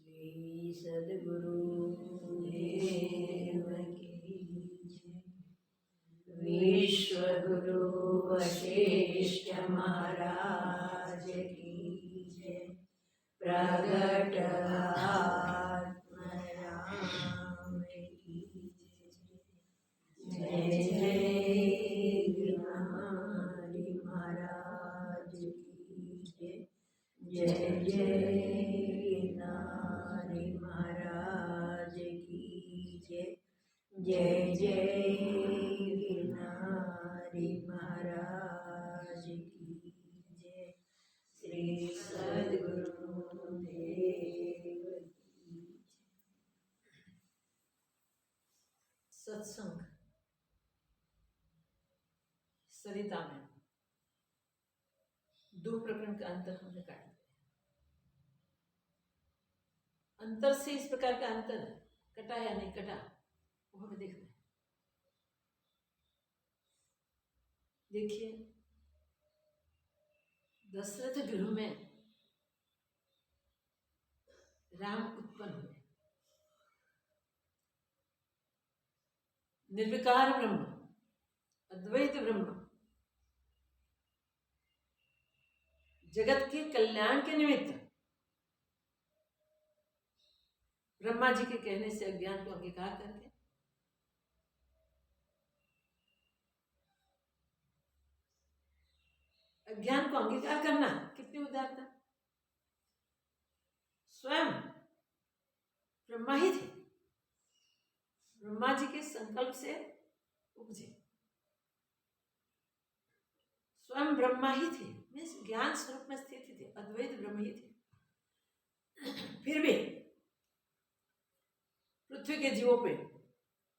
श्री सद्गुरु देव की जय। विश्व गुरु वशिष्ठ महाराज की जय। प्रगट आत्मा राम की जय। जय जय गिरधारी महाराज की जय। जय जय गिरधारी महाराज की जय। जय जय गिरधारी महाराज की जय। श्री सद्गुरु देव की जय। सत्संग सरिता में दो प्रकरण का अंतर हमने काट दिया। अंतर से इस प्रकार का अंतर कटा या नहीं कटा वो हमें देखना है। देखिए, दशरथ गृह में राम उत्पन्न हुए। निर्विकार ब्रह्म, अद्वैत ब्रह्म, जगत के कल्याण के निमित्त ब्रह्मा जी के कहने से अज्ञान को अंगीकार करके अज्ञान को अंगीकार करना कितनी उदारता। स्वयं ब्रह्मा ही थे, ब्रह्मा जी के संकल्प से उपजे। स्वयं ब्रह्मा ही थे, मीन्स ज्ञान स्वरूप में स्थित थे, अद्वैत ब्रह्म ही थे। फिर भी पृथ्वी के जीवों पे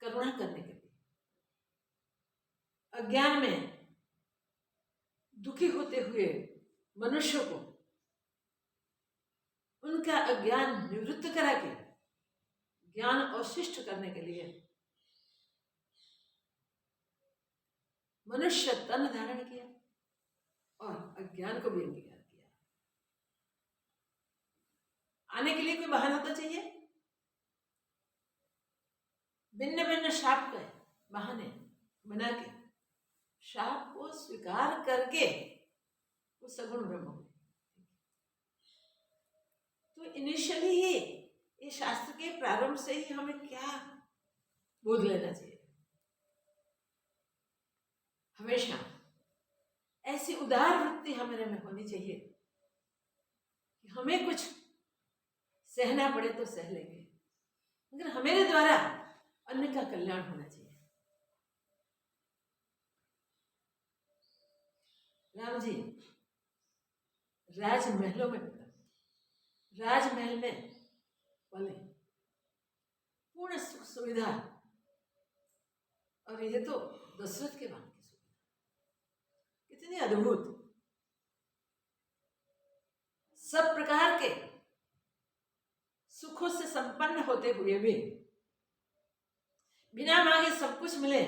करुणा करने के लिए अज्ञान में दुखी होते हुए मनुष्य को उनका अज्ञान निवृत्त करा के ज्ञान अवशिष्ट करने के लिए मनुष्य तन धारण किया और अज्ञान को भी अंगीकार किया। आने के लिए कोई बहाना तो चाहिए। भिन्न भिन्न शाप के बहाने बना के शाप को स्वीकार करके वो सगुण ब्रह्म हुए। तो इनिशियली ही ये शास्त्र के प्रारंभ से ही हमें क्या बोध लेना चाहिए। हमेशा ऐसी उदार वृत्ति हमारे में होनी चाहिए कि हमें कुछ सहना पड़े तो सह लेंगे, मगर हमारे द्वारा अन्य का कल्याण होना चाहिए। राम जी राजमहलों में राजमहल में पले, पूर्ण सुख सुविधा, और ये तो दशरथ के वहां की सुविधा कितनी अद्भुत। सब प्रकार के सुखों से संपन्न होते हुए भी बिना मांगे सब कुछ मिले,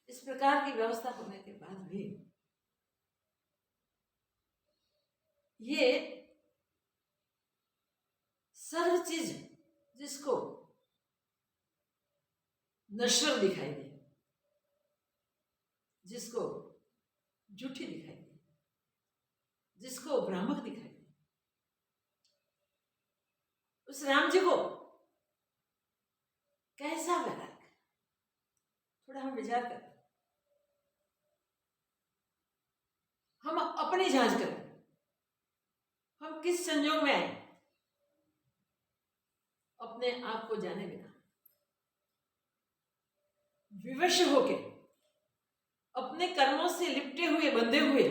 इस प्रकार की व्यवस्था होने के बाद भी ये सर्व चीज जिसको नश्वर दिखाई दे, जिसको झूठी दिखाई दे, जिसको भ्रामक दिखाई दे, उस राम जी को कैसा लगा? थोड़ा हम विचार करें, हम अपनी जांच करें, हम किस संयोग में आए अपने आप को जाने बिना, विवश होके अपने कर्मों से लिपटे हुए बंधे हुए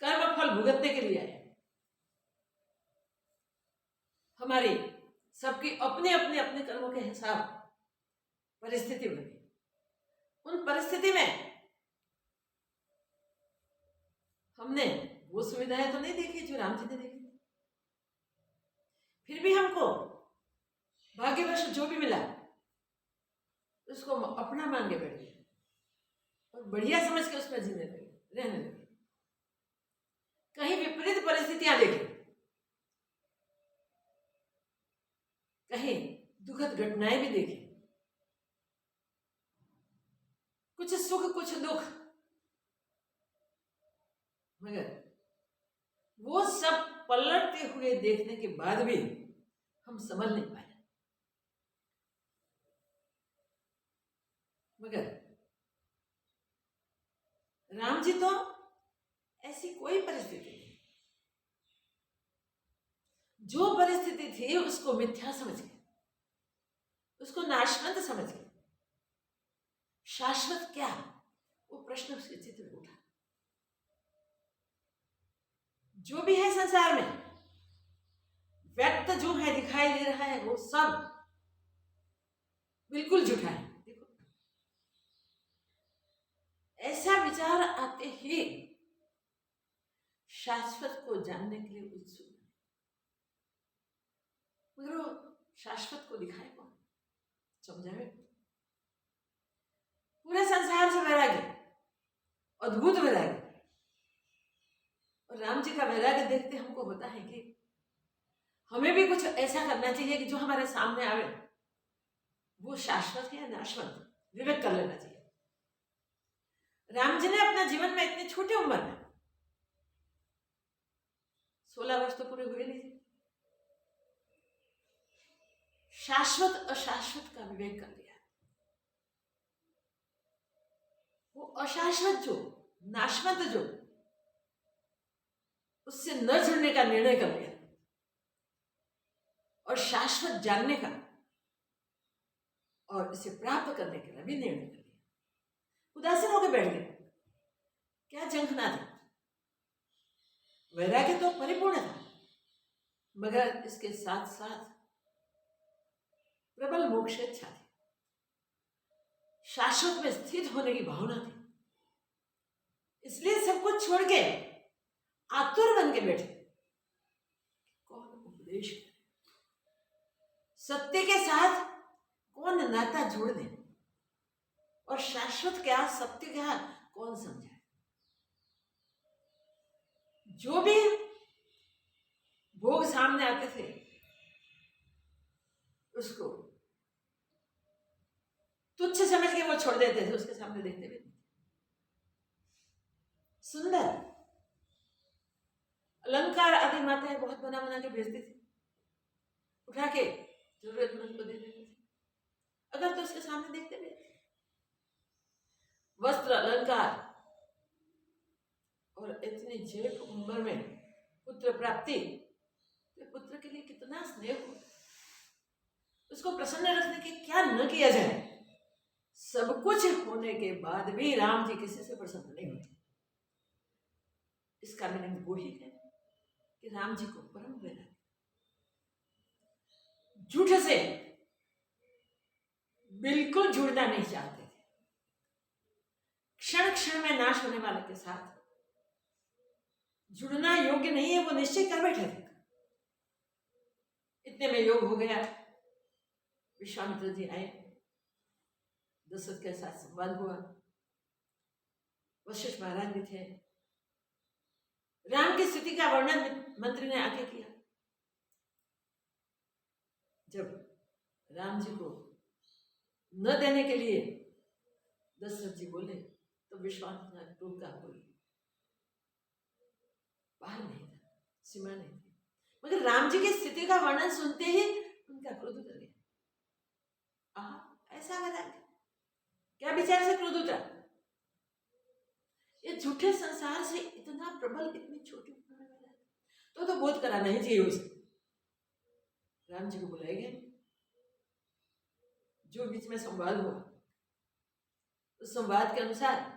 कर्म फल भुगतने के लिए आए। हमारी सबकी अपने अपने अपने कर्मों के हिसाब परिस्थिति बनी, उन परिस्थिति में हमने वो सुविधाएं तो नहीं देखी जो राम जी ने देखी, फिर भी हमको भाग्यवश जो भी मिला उसको अपना मान के बैठ गए और बढ़िया समझ के उसमें जीने लगे, रहने लगे। कहीं विपरीत परिस्थितियां देखी, कहीं दुखद घटनाएं भी देखी, कुछ सुख कुछ दुख, मगर वो सब पलटते हुए देखने के बाद भी हम समझ नहीं पाए। मगर राम जी तो ऐसी कोई परिस्थिति नहीं, जो परिस्थिति थी उसको मिथ्या समझ के, उसको नाशवंत समझ के, शाश्वत क्या, वो प्रश्न उसके चित्त में उठा। जो भी है संसार में व्यक्त जो है दिखाई दे रहा है वो सब बिल्कुल झूठा है। देखो, ऐसा विचार आते ही शाश्वत को जानने के लिए उत्सुक है, मगर वो शाश्वत को दिखाए कौन, समझावे? पूरे संसार से वैराग्य, अद्भुत वैराग्य, और राम जी का वैराग्य देखते हमको होता है कि हमें भी कुछ ऐसा करना चाहिए कि जो हमारे सामने आवे वो शाश्वत है या नाशवंत, विवेक कर लेना चाहिए। राम जी ने अपना जीवन में इतनी छोटी उम्र में 16 वर्ष तो पूरे हुए नहीं थे, शाश्वत अशाश्वत का विवेक कर लिया। वो अशाश्वत जो, नाशवंत जो, उससे न जुड़ने का निर्णय कर लिया और शाश्वत जानने का और इसे प्राप्त करने के लिए भी निर्णय कर लिया। उदासीन होकर बैठ गए, क्या झंखना था। वैराग्य तो परिपूर्ण था, मगर इसके साथ साथ प्रबल मोक्षेच्छा थी, शाश्वत में स्थित होने की भावना थी। इसलिए सब कुछ छोड़ के आतुर बन के बैठे, कौन उपदेश करे, सत्य के साथ कौन नाता जोड़ दे, और शाश्वत क्या सत्य क्या कौन समझाए। जो भी भोग सामने आते थे उसको तुच्छ समझ के वो छोड़ देते थे, उसके सामने देखते भी नहीं। सुंदर अलंकार आदि माताएं बहुत बना बना के भेजती थी, उठा के जरूरतमंद को दे देते थे, अगर तो उसके सामने देखते भी। वस्त्र अलंकार और इतनी जेठ उम्र में पुत्र प्राप्ति, तो पुत्र के लिए कितना स्नेह हो, उसको प्रसन्न रखने के क्या न किया जाए। सब कुछ होने के बाद भी राम जी किसी से प्रसन्न नहीं होते। इसका मीनिंग वो ही है कि राम जी को परम वैराग्य, झूठ से बिल्कुल जुड़ना नहीं चाहते थे। क्षण क्षण में नाश होने वाले के साथ जुड़ना योग्य नहीं है, वो निश्चय कर बैठे थे। इतने में योग हो गया, विश्वामित्र जी आए, दशरथ के साथ संवाद हुआ, वशिष्ठ महाराज भी थे। राम की स्थिति का वर्णन मंत्री ने आके किया। जब राम जी को न देने के लिए दशरथ जी बोले तो विश्वामित्र ने टोका, बोले बाहर नहीं था, सीमा नहीं थी, मगर राम जी की स्थिति का वर्णन सुनते ही उनका क्रोध उतर गया। ऐसा वैराग्य, क्या विचार से क्रोध उतरा? ये झूठे संसार से इतना प्रबल, इतनी छोटी उम्र में वैराग्य, तो बोध कराना ही चाहिए उसे। राम जी को बुलाए गए, जो बीच में संवाद हुआ, उस संवाद के अनुसार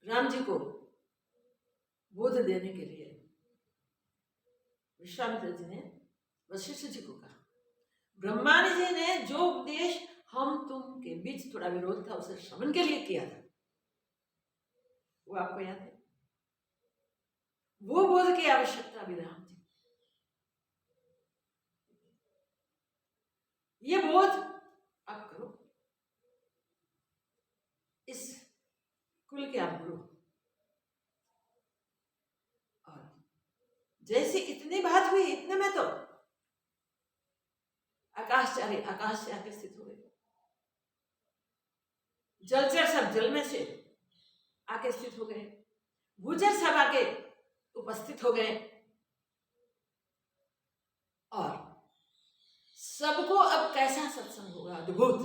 राम जी को बोध देने के लिए विश्वामित्र जी ने वशिष्ठ जी को कहा। ब्रह्मा जी ने जो उपदेश हम तुम के बीच थोड़ा विरोध था, उसे श्रवण के लिए किया था, वो आपको याद है? वो बोध की आवश्यकता भी राम जी, ये बोध आप करो, इस कुल के आप गुरु। और जैसे इतनी बात हुई, इतने में तो आकाशचारी आकाश से आके स्थित हो गए, जलचर सब जल में से आके स्थित हो गए, भूचर सब आके उपस्थित हो गए, और सबको अब कैसा सत्संग होगा, अद्भुत,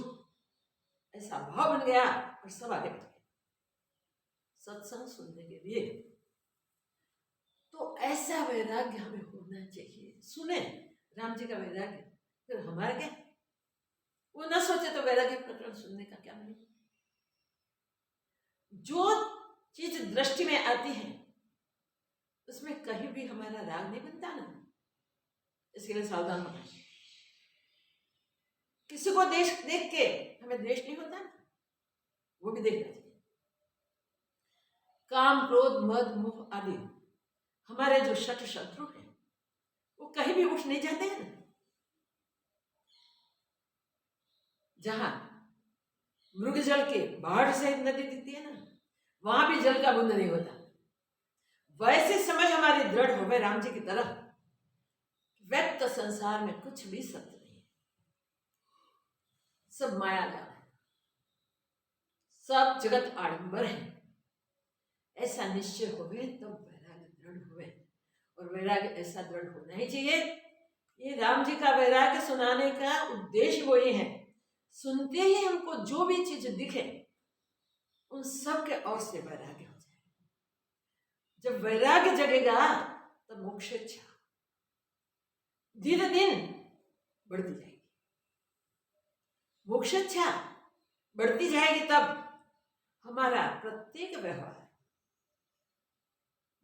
ऐसा भाव बन गया, और सब आगे बढ़ गए सत्संग सुनने के लिए। तो ऐसा वैराग्य हमें होना चाहिए। सुने राम जी का वैराग्य, फिर हमारा क्या? वो न सोचे तो वैराग्य प्रकरण सुनने का क्या नहीं। जो चीज दृष्टि में आती है उसमें कहीं भी हमारा राग नहीं बनता ना, इसके लिए सावधान होना। किसी को देख के हमें द्वेष नहीं होता ना, वो भी देखना चाहिए। काम, क्रोध, मद, मोह आदि हमारे जो शठ शत्रु हैं, वो कहीं भी उठ नहीं जाते हैं ना। जहां मृग जल के बाढ़ से नदी दिखती है ना, वहां भी जल का बूंद नहीं होता। वैसे समझ हमारी दृढ़ हो गए राम जी की तरह, व्यक्त संसार में कुछ भी सत्य नहीं है, सब माया जाल है, सब जगत आडंबर है। ऐसा निश्चय हो गए तब वैराग्य दृढ़ हुए, और वैराग्य ऐसा दृढ़ होना ही चाहिए। ये राम जी का वैराग्य सुनाने का उद्देश्य वो ही है, सुनते ही हमको जो भी चीज दिखे उन सब के और से वैराग्य हो जाए। जब वैराग्य जगेगा तब मोक्ष इच्छा दिन दिन बढ़ती जाएगी, मोक्ष इच्छा बढ़ती जाएगी, तब हमारा प्रत्येक व्यवहार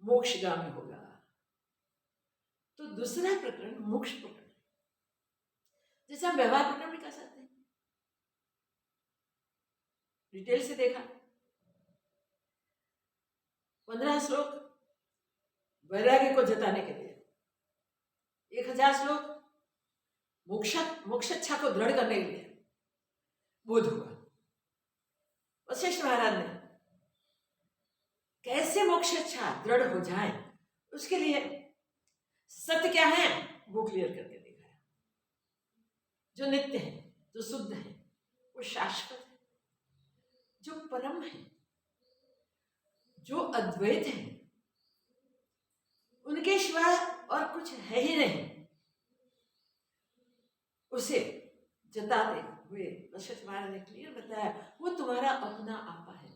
मोक्षगामी होगा। तो दूसरा प्रकरण मोक्ष प्रकरण, जैसे हम व्यवहार प्रकरण भी कर सकते हैं, डिटेल से देखा। 15 श्लोक वैराग्य को जताने के लिए, 1000 श्लोक मोक्षच्छा को दृढ़ करने के लिए बोध हुआ। वशिष्ठ महाराज ने कैसे मोक्षच्छा दृढ़ हो जाए, उसके लिए सत्य क्या है वो क्लियर करके दिखाया। जो नित्य है, जो शुद्ध है, वो शाश्वत है, जो परम है, जो अद्वैत है, उनके सिवा और कुछ है ही नहीं, उसे जताते हुए वशिष्ठ महाराज ने क्लियर बताया, वो तुम्हारा अपना आपा है,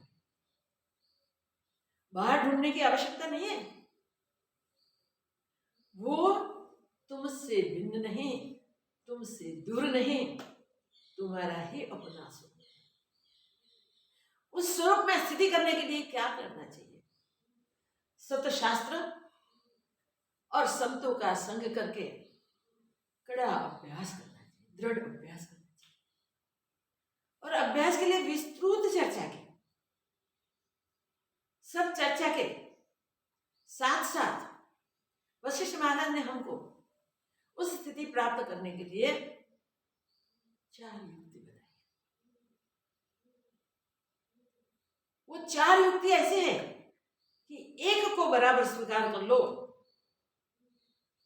बाहर ढूंढने की आवश्यकता नहीं है। वो तुमसे भिन्न नहीं, तुमसे दूर नहीं, तुम्हारा ही अपना स्वरूप है। उस स्वरूप में स्थिति करने के लिए क्या करना चाहिए? सतशास्त्र और संतों का संग करके कड़ा अभ्यास करना चाहिए, दृढ़ अभ्यास करना चाहिए। और अभ्यास के लिए विस्तृत चर्चा की, सब चर्चा के साथ साथ वशिष्ठ महाराज ने हमको उस स्थिति प्राप्त करने के लिए 4 युक्ति बताई। वो 4 युक्ति ऐसे हैं कि एक को बराबर स्वीकार कर लो,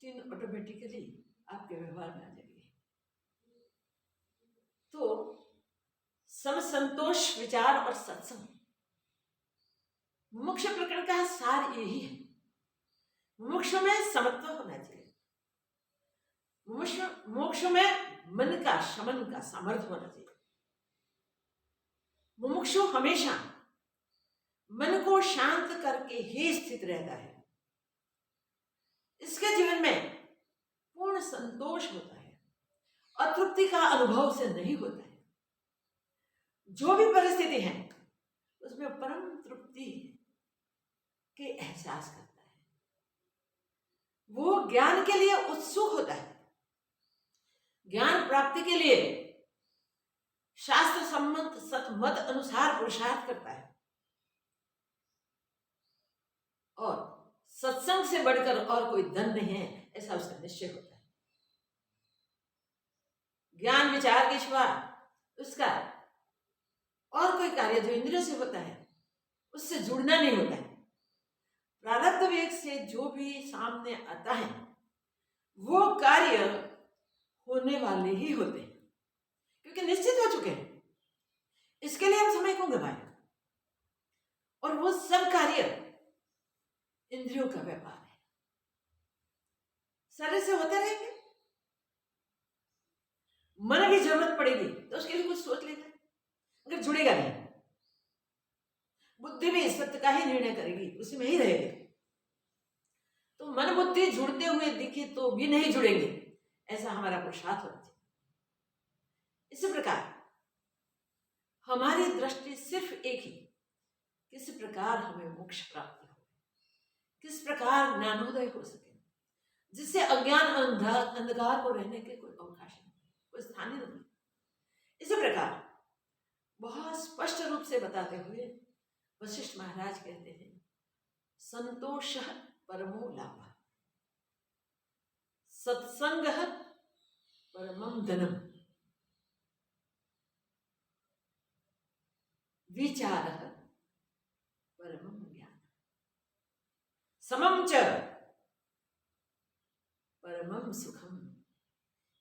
3 ऑटोमेटिकली आपके व्यवहार में आ जाएगी। तो सम, संतोष, विचार और सत्संग, मुमुक्ष प्रकरण का सार यही है। मुमुक्ष में समत्व होना चाहिए, मोक्ष में मन का शमन का सामर्थ्य होना चाहिए। मुमुक्षु हमेशा मन को शांत करके ही स्थित रहता है। इसके जीवन में पूर्ण संतोष होता है, अतृप्ति का अनुभव उसे नहीं होता है। जो भी परिस्थिति है उसमें परम तृप्ति के एहसास करता है। वो ज्ञान के लिए उत्सुक होता है, ज्ञान प्राप्ति के लिए शास्त्र सम्मत सतमत अनुसार पुरुषार्थ करता है और सत्संग से बढ़कर और कोई धन नहीं है, ऐसा उसका निश्चय होता है। ज्ञान विचार के सिवा उसका और कोई कार्य जो इंद्रियों से होता है उससे जुड़ना नहीं होता है। प्रारब्ध वेग से जो भी सामने आता है वो कार्य होने वाले ही होते हैं, क्योंकि निश्चित हो चुके हैं। इसके लिए हम समय क्यों गवाएं? और वो सब कार्य इंद्रियों का व्यापार है, शरीर से होते रहेंगे। मन की जरूरत पड़ेगी तो उसके लिए कुछ सोच लेता है, मगर जुड़ेगा नहीं। बुद्धि भी सत्य का ही निर्णय करेगी, उसी में ही रहेगी। तो मन बुद्धि जुड़ते हुए दिखे तो भी नहीं जुड़ेंगे, ऐसा हमारा पुरुषार्थ होना चाहिए। इसी प्रकार हमारी दृष्टि सिर्फ एक ही, किस प्रकार हमें मोक्ष प्राप्ति हो, किस प्रकार ज्ञानोदय हो सके, जिससे अज्ञान अंधकार को रहने के कोई अवकाश नहीं, कोई स्थान ही नहीं। इसी प्रकार बहुत स्पष्ट रूप से बताते हुए वशिष्ठ महाराज कहते हैं, संतोष परमो लाभ, सत्संग परमं धनम, विचार परमं ज्ञान, समं च परमं सुखम।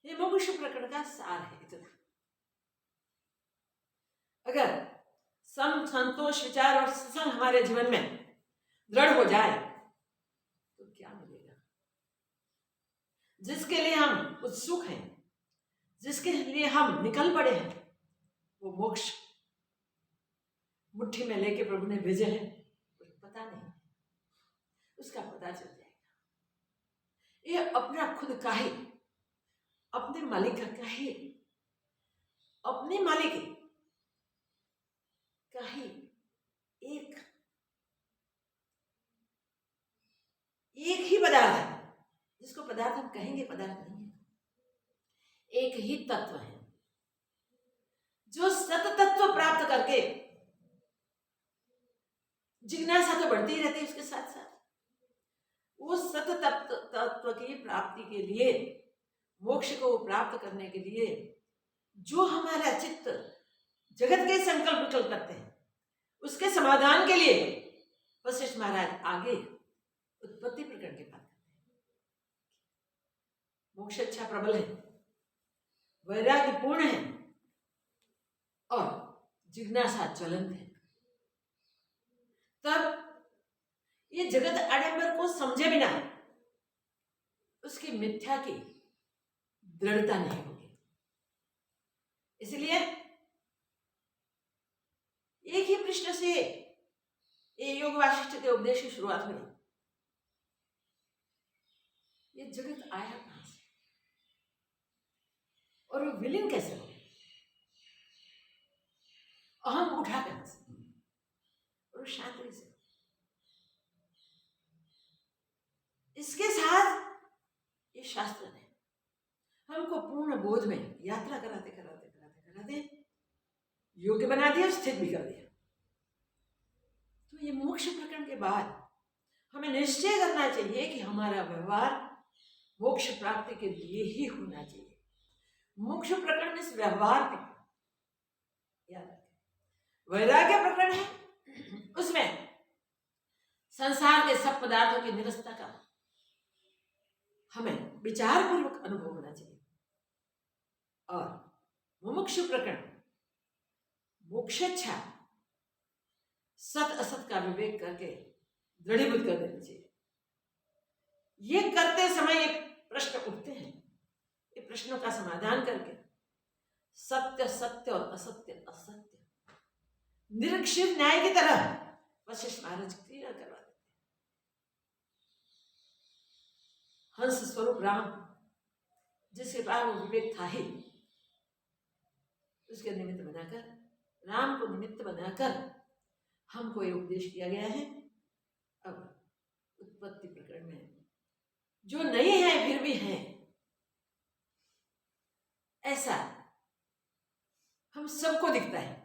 ये मोक्ष प्रकरण का सार है। इतना अगर सम, संतोष, विचार और सत्संग हमारे जीवन में दृढ़ हो जाए तो क्या मिलेगा? जिसके लिए हम उत्सुक हैं, जिसके लिए हम निकल पड़े हैं, वो मोक्ष मुट्ठी में लेके प्रभु ने भेजे हैं, कुछ पता नहीं, उसका पता चल जाएगा। ये अपना खुद का ही, अपने मालिक का ही, अपने मालिक का ही एक ही पदार्थ है, जिसको पदार्थ हम कहेंगे, पदार्थ नहीं है, एक ही तत्व है जो सत तत्व प्राप्त करके जिज्ञासा तो बढ़ती ही रहती है। उसके साथ साथ वो सत तत्व की प्राप्ति के लिए, मोक्ष को प्राप्त करने के लिए जो हमारा चित्त जगत के संकल्प विकल्प करते हैं, उसके समाधान के लिए वशिष्ठ महाराज आगे उत्पत्ति प्रकरण के बात करते हैं। मोक्ष इच्छा प्रबल है, वैराग्य पूर्ण है और जिज्ञासा ज्वलंत है। तब ये जगत आडंबर को समझे बिना उसकी मिथ्या की दृढ़ता नहीं होगी। इसलिए एक ही प्रश्न से ये योग वासिष्ठ के उपदेश की शुरुआत हुई। ये जगत आया कहां से और वो विलीन कैसे हो, अहम उठा कहां से और शांति से। इसके साथ ये शास्त्र ने हमको पूर्ण बोध में यात्रा कराते कराते कराते कराते योग्य बना दिया, स्थित भी कर दिया। तो ये मोक्ष प्रकरण के बाद हमें निश्चय करना चाहिए कि हमारा व्यवहार मोक्ष प्राप्ति के लिए ही होना चाहिए। मोक्ष प्रकरण इस व्यवहार में याद रखें। वैराग्य प्रकरण है, उसमें संसार के सब पदार्थों की निरस्तता का हमें विचार पूर्वक अनुभव होना चाहिए। और मुमुक्षु प्रकरण मोक्षेच्छा सत असत का विवेक करके दृढ़ीभूत कर देना चाहिए। ये करते समय ये प्रश्न उठते हैं, ये प्रश्नों का समाधान करके सत्य सत्य और असत्य असत्य निरीक्षित न्याय की तरह वशिष्ठ महाराज क्लियर करवा देते हैं। हंस स्वरूप राम जिसके पास वो विवेक था ही, उसके निमित्त बनाकर, राम को निमित्त बनाकर हमको ये उपदेश किया गया है। अब उत्पत्ति प्रकरण में जो नहीं है फिर भी है, ऐसा हम सबको दिखता है।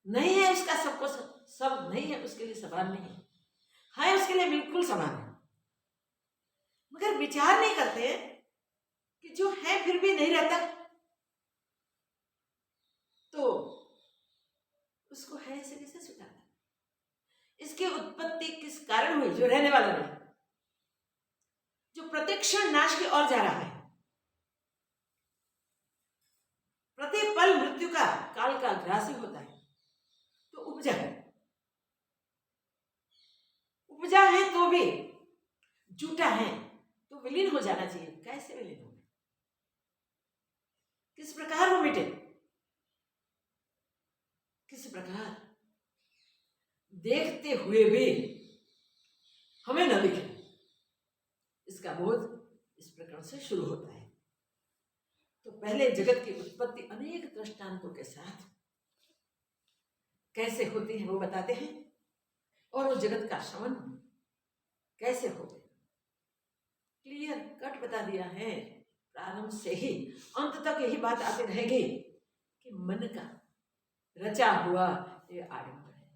नहीं है उसका सबको सब नहीं है, उसके लिए समान नहीं है उसके लिए बिल्कुल समान है। मगर विचार नहीं करते कि जो है फिर भी नहीं रहता, तो उसको है ऐसे कैसे स्वीकारता? इसकी उत्पत्ति किस कारण हुई जो रहने वाला नहीं, जो प्रतिक्षण नाश की ओर जा रहा है, प्रति पल मृत्यु का काल का ग्रासी होता है, तो उपजा है। उपजा है तो भी झूठा है तो विलीन हो जाना चाहिए। कैसे विलीन हो, किस प्रकार वो मिटे, किस प्रकार देखते हुए भी हमें न दिखे, इसका बोध इस प्रकार से शुरू होता है। तो पहले जगत की उत्पत्ति अनेक दृष्टांतों के साथ कैसे होती है वो बताते हैं, और वो जगत का शमन कैसे हो गया क्लियर कट बता दिया है। प्रारंभ से ही अंत तक यही बात आती रहेगी कि मन का रचा हुआ ये आडंबर है।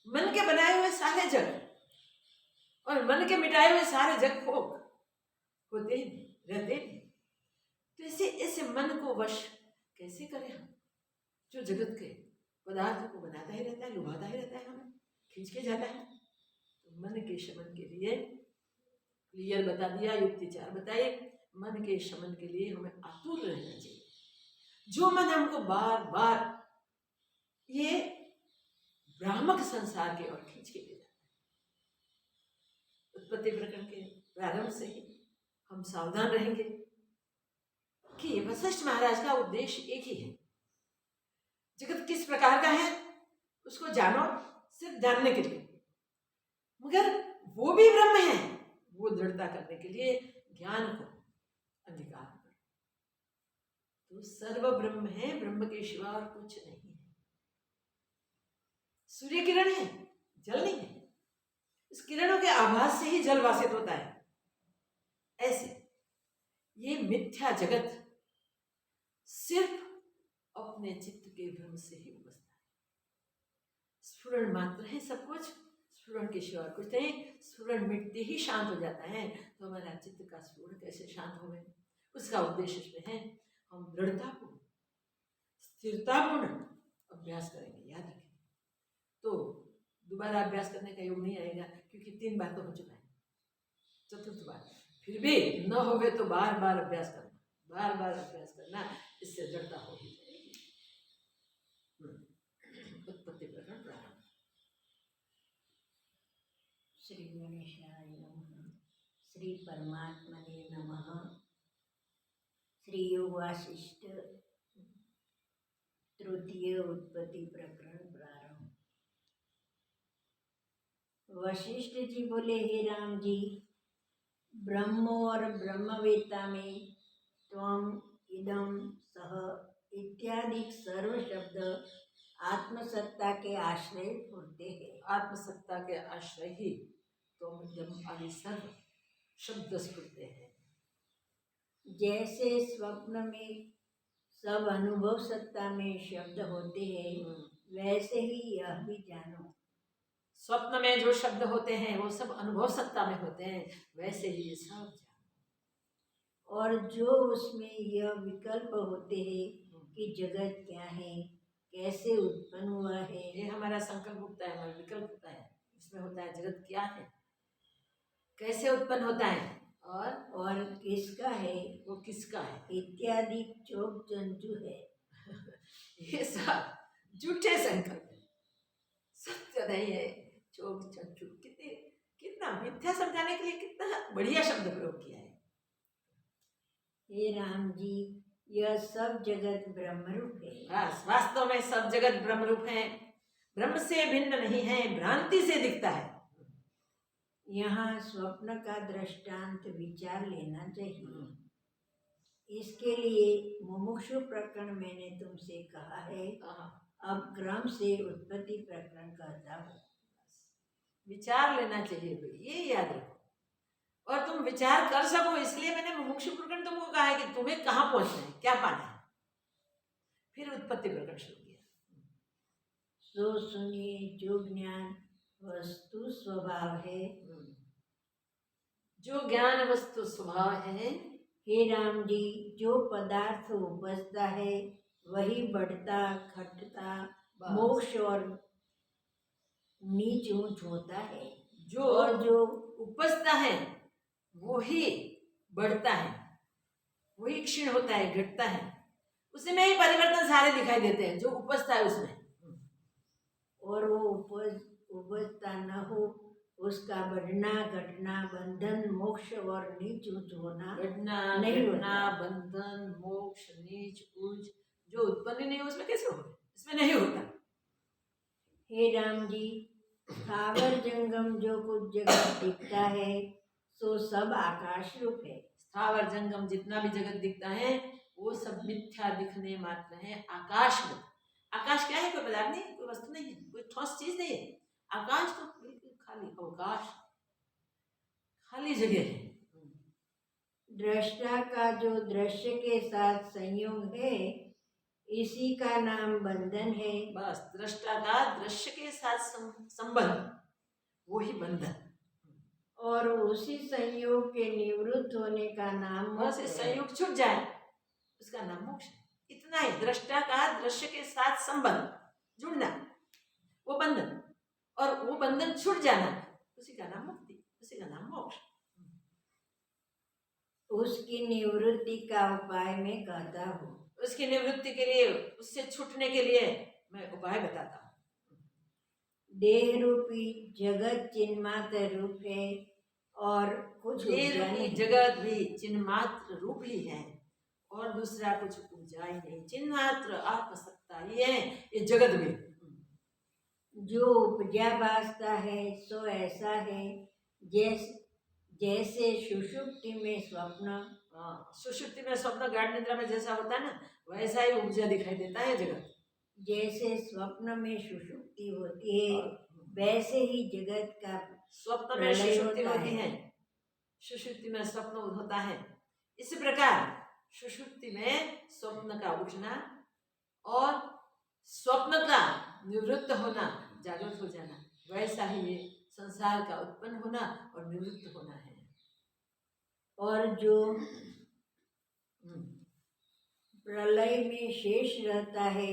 मन के बनाए हुए सारे जग और मन के मिटाए हुए सारे जग भोग होते ही रहते हैं। तो इसे मन को वश कैसे करें हम, जो जगत के पदार्थों को बनाता ही रहता है, लुभाता ही रहता है, हमें खींच के जाता है। तो मन के शमन के लिए क्लियर बता दिया, युक्ति 4 बताए। मन के शमन के लिए हमें आतुर रहना चाहिए। जो मन हमको बार बार ये भ्रामक संसार के ओर खींच के ले जाता है, उत्पत्ति प्रकरण के प्रारंभ से ही हम सावधान रहेंगे कि वशिष्ठ महाराज का उद्देश्य एक ही है। जगत किस प्रकार का है उसको जानो, सिर्फ जानने के लिए, मगर वो भी ब्रह्म है, वो दृढ़ता करने के लिए ज्ञान को अंगीकार करो। तो सर्व ब्रह्म है, ब्रह्म के सिवा और कुछ नहीं है। सूर्य किरण है, जल नहीं है, इस किरणों के आभास से ही जल वासित होता है। ऐसे ये मिथ्या जगत सिर्फ अपने चित्त के भ्रम से ही उपजता है। स्फुरण मात्र है सब कुछ, स्फुरण के सिवा कुछ नहीं। स्फुरण मिटते ही शांत हो जाता है। तो हमारा चित्त का स्फुरण कैसे शांत हो गए, उसका उद्देश्य इसमें है। हम दृढ़तापूर्ण स्थिरतापूर्ण अभ्यास करेंगे, याद रखें। तो दोबारा अभ्यास करने का योग नहीं आएगा, क्योंकि 3 बार तो हो चुका है, 4th बार फिर भी न होवे तो बार बार अभ्यास करना, बार बार अभ्यास करना, इससे दृढ़ता होगी। उत्पत्ति प्रकरण प्रारंभ। श्री गणेशाय नमः। श्री परमात्मने नमः। श्री वासिष्ठ तृतीय उत्पत्ति प्रकरण प्रारंभ। वशिष्ठ जी बोले, हे राम जी, ब्रह्म और ब्रह्मवेत्ता में त्वम, इदम, सह इत्यादि सर्व शब्द आत्मसत्ता के आश्रय होते हैं। आत्मसत्ता के आश्रय ही तुम जब आदि सर्व शब्द स्फुरते हैं। जैसे स्वप्न में सब अनुभव सत्ता में शब्द होते हैं, वैसे ही यह भी जानो। स्वप्न में जो शब्द होते हैं वो सब अनुभव सत्ता में होते हैं, वैसे ही ये सब जानो। और जो उसमें यह विकल्प होते हैं कि जगत क्या है, कैसे उत्पन्न हुआ है, ये हमारा संकल्प होता है, हमारा विकल्प होता है। इसमें होता है जगत क्या है, कैसे उत्पन्न होता है और किसका है, वो किसका है इत्यादि चोक जंतु है। ये सब झूठे संकल्प है, सत्य नहीं है। चोक चंचू कितना मिथ्या समझाने के लिए कितना बढ़िया शब्द प्रयोग किया है। हे राम जी, यह सब जगत ब्रह्मरूप है। बस, वास्तव में सब जगत ब्रह्मरूप है, ब्रह्म से भिन्न नहीं है, भ्रांति से दिखता है। यहाँ स्वप्न का दृष्टांत विचार लेना चाहिए। इसके लिए मुमुक्षु प्रकरण मैंने तुमसे कहा है, अब क्रम से उत्पत्ति प्रकरण कहता हूँ। विचार लेना चाहिए, ये याद रखो। और तुम विचार कर सको, इसलिए मैंने मुमुक्षु प्रकरण तुमको कहा है कि तुम्हें कहाँ पहुंचना है, क्या पाना है। फिर उत्पत्ति प्रकरण शुरू किया। सो सुनिए, जो ज्ञान वस्तु स्वभाव है, जो ज्ञान वस्तु स्वभाव है, हे राम जी, जो पदार्थ उपजता है वही बढ़ता घटता मोक्ष और नीच ऊंच होता है। जो उपजता है वही बढ़ता है, वही क्षीण होता है, घटता है। उसमें ही परिवर्तन सारे दिखाई देते हैं, जो उपजता है उसमें। और वो उपजता न हो, उसका बढ़ना घटना बंधन मोक्ष और नीच ऊंच होना घटना नहीं घटना होता। बंधन मोक्ष नीच ऊंच जो उत्पन्न नहीं हो उसमें कैसे होगा, इसमें नहीं होता। हे राम जी, स्थावर जंगम जो कुछ जगत दिखता है सो सब आकाश रूप है। स्थावर जंगम जितना भी जगत दिखता है वो सब मिथ्या दिखने मात्र है, आकाश में। आकाश क्या है, कोई पदार्थ नहीं, कोई वस्तु नहीं है, कोई ठोस चीज नहीं है। आकाश तो बिल्कुल खाली अवकाश, खाली जगह है। दृष्टा का जो दृश्य के साथ संयोग है, इसी का नाम बंधन है। बस, दृष्टा का दृश्य के साथ संबंध, वो ही बंधन। और उसी संयोग के निवृत्त होने का नाम मोक्ष है। संयोग छूट जाए उसका नाम मोक्ष है। इतना ही, दृष्टा का दृश्य के साथ संबंध जुड़ना वो बंधन, और वो बंधन छूट जाना उसी का नाम मुक्ति, उसी का नाम मोक्ष। उसकी निवृत्ति का उपाय मैं कहता हूँ। उसकी निवृत्ति के लिए, उससे छूटने के लिए मैं उपाय बताता हूँ। देह रूपी जगत चिन्मात्र रूप है और कुछ जगत भी चिन्मात्र रूप ही है और दूसरा कुछ ऊर्जा ही नहीं। चिन्मात्र आत्मसत्ता ये है, ये जगत भी। जो उपजा बासता है सो ऐसा है जैसे सुषुप्ति में स्वप्न, सुषुप्ति में स्वप्न गाढ़ निद्रा में जैसा होता है ना, वैसा ही उपजा दिखाई देता है जगत। जैसे स्वप्न में सुषुप्ति होती है वैसे ही जगत का स्वप्न में सुषुप्ति होती है, सुषुप्ति में स्वप्न होता है। इसी प्रकार सुषुप्ति में स्वप्न का उठना और स्वप्न का निवृत्त होना, जागृत हो जाना, वैसा ही ये संसार का उत्पन्न होना और निवृत्त होना है। और जो प्रलय में शेष रहता है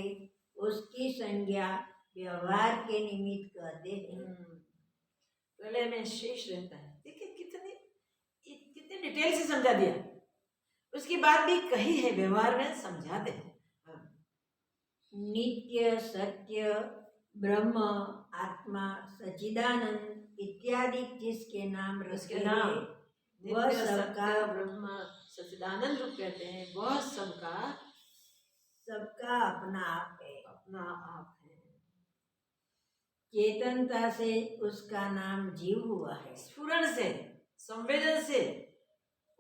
उसकी संज्ञा व्यवहार के निमित्त कहते हैं। प्रलय में शेष रहता है, देखिए कितने डिटेल से समझा दिया। उसकी बात भी कही है, व्यवहार में समझाते हैं। नित्य सत्य ब्रह्म आत्मा सच्चिदानंद इत्यादि जिसके नाम उसके नाम वह सबका ब्रह्म सच्चिदानंद रूप कहते हैं, वह सबका सबका अपना आप है। अपना आप है। चेतनता से उसका नाम जीव हुआ है। स्फुरण से, संवेदन से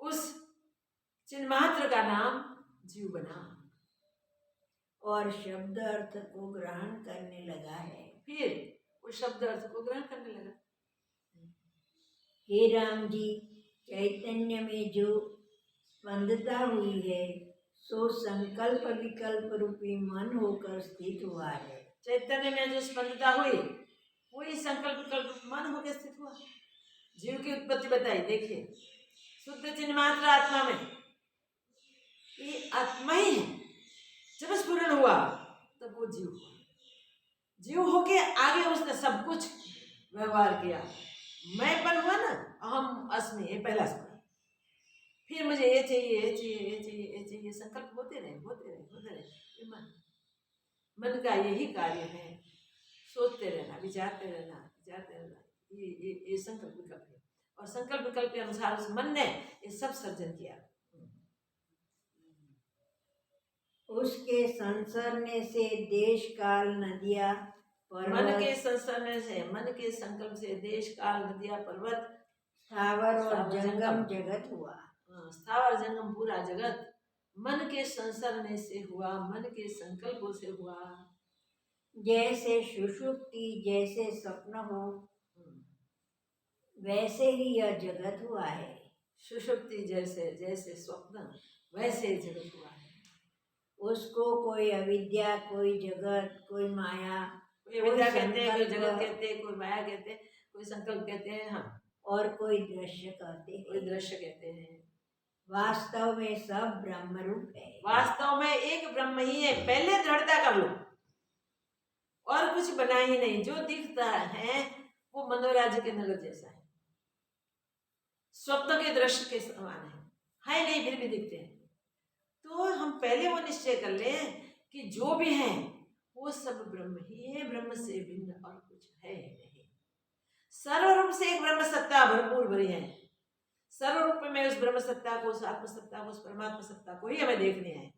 उस चिन्मात्र का नाम जीव बना और शब्द अर्थ को ग्रहण करने लगा है। फिर वो शब्द अर्थ को ग्रहण करने लगा। हे राम जी, चैतन्य में जो स्पंदता हुई है सो संकल्प विकल्प रूपी मन होकर स्थित हुआ है। चैतन्य में जो स्पंदता हुई वही संकल्प विकल्प मन होकर स्थित हुआ। जीव की उत्पत्ति बताई, देखिए शुद्ध चिन्मात्र आत्मा में ये आत्मा ही है। जब स्फुरण हुआ तब वो जीव हुआ। जीव होके आगे उसने सब कुछ व्यवहार किया। मैंपन हुआ ना, अहम अस्मि, ये पहला स्मरण। फिर मुझे ये चाहिए, ये चाहिए, ये चाहिए, ये चाहिए, संकल्प होते रहे, होते रहे, होते रहे। ये मन का यही कार्य है, सोचते रहना, विचारते रहना, विचारते रहना। ये संकल्प विकल्प है। और संकल्प विकल्प के अनुसार उस मन ने ये सब सर्जन किया। उसके संसरने से देश काल नदियाँ मन के संसरने से, मन के संकल्प से देश काल नदियाँ पर्वत स्थावर और जंगम जगत हुआ। स्थावर जंगम पूरा जगत मन के संसरने से हुआ, मन के संकल्पों से हुआ। जैसे सुषुप्ति जैसे स्वप्न हो वैसे ही यह जगत हुआ है। सुषुप्ति जैसे जैसे स्वप्न वैसे ही जगत हुआ है। उसको कोई अविद्या, कोई जगत, कोई माया, कोई विद्या कहते हैं, कोई जगत कहते हैं, कोई माया कहते हैं, कोई संकल्प कहते हैं, हाँ, और कोई दृश्य कहते हैं, कोई दृश्य कहते हैं। वास्तव में सब ब्रह्म रूप है। वास्तव में एक ब्रह्म ही है। पहले दृढ़ता कर लो, और कुछ बना ही नहीं। जो दिखता है वो मनोराज्य के नगर जैसा है, स्वप्न के दृश्य के समान है नहीं, फिर भी दिखते हैं। तो हम पहले वो निश्चय कर लें कि जो भी है वो सब ब्रह्म ही है, ब्रह्म से भिन्न और कुछ है नहीं। सर्वरूप से एक ब्रह्म सत्ता भरपूर भरी है। सर्वरूप में उस ब्रह्म सत्ता को, उस आत्म सत्ता को, उस परमात्मा सत्ता को ही हमें देखने है।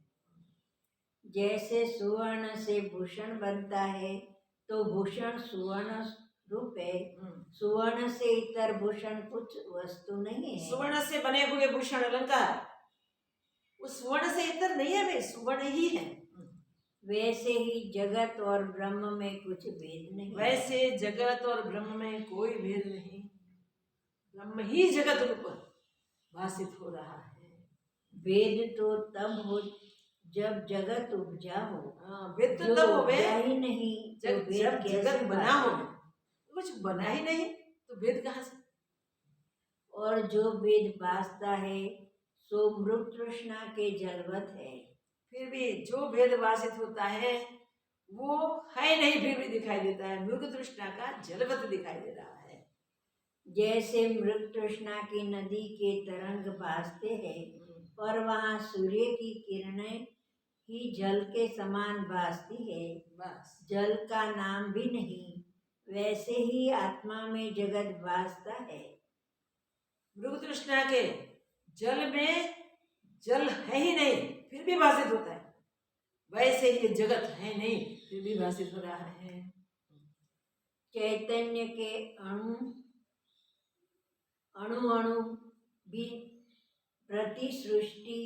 जैसे सुवर्ण से भूषण बनता है तो भूषण सुवर्ण रूप है। सुवर्ण से इतर भूषण कुछ वस्तु नहीं है। सुवर्ण से बने हुए भूषण अलंकार उस सुवर्ण से इतर नहीं है, वे सुवर्ण ही है। वैसे ही जगत और ब्रह्म में कुछ भेद नहीं। वैसे जगत और ब्रह्म में कोई भेद नहीं। ब्रह्म ही जगत रूप भाषित हो रहा है। भेद तो तब हो जब जगत उपजा हो। भेद तो तब हो ही नहीं जब जगत बना हो। कुछ बना ही नहीं तो भेद कहाँ से? और जो भेद भासता है सो मृग तृष्णा के जलवत है। फिर भी जो भेद भाषित होता है वो है नहीं, फिर भी दिखाई देता है। मृग तृष्णा का जलवत दिखाई दे रहा है। जैसे मृग तृष्णा की नदी के तरंग भासते हैं पर वहाँ सूर्य की किरणें ही जल के समान भासती है, बस जल का नाम भी नहीं। वैसे ही आत्मा में जगत भासता है। मृग तृष्णा के जल में जल है ही नहीं, फिर भी भाषित होता है। वैसे ही जगत है नहीं, फिर भी भाषित हो रहा है। चैतन्य के अणु अणु अणु भी प्रति सृष्टि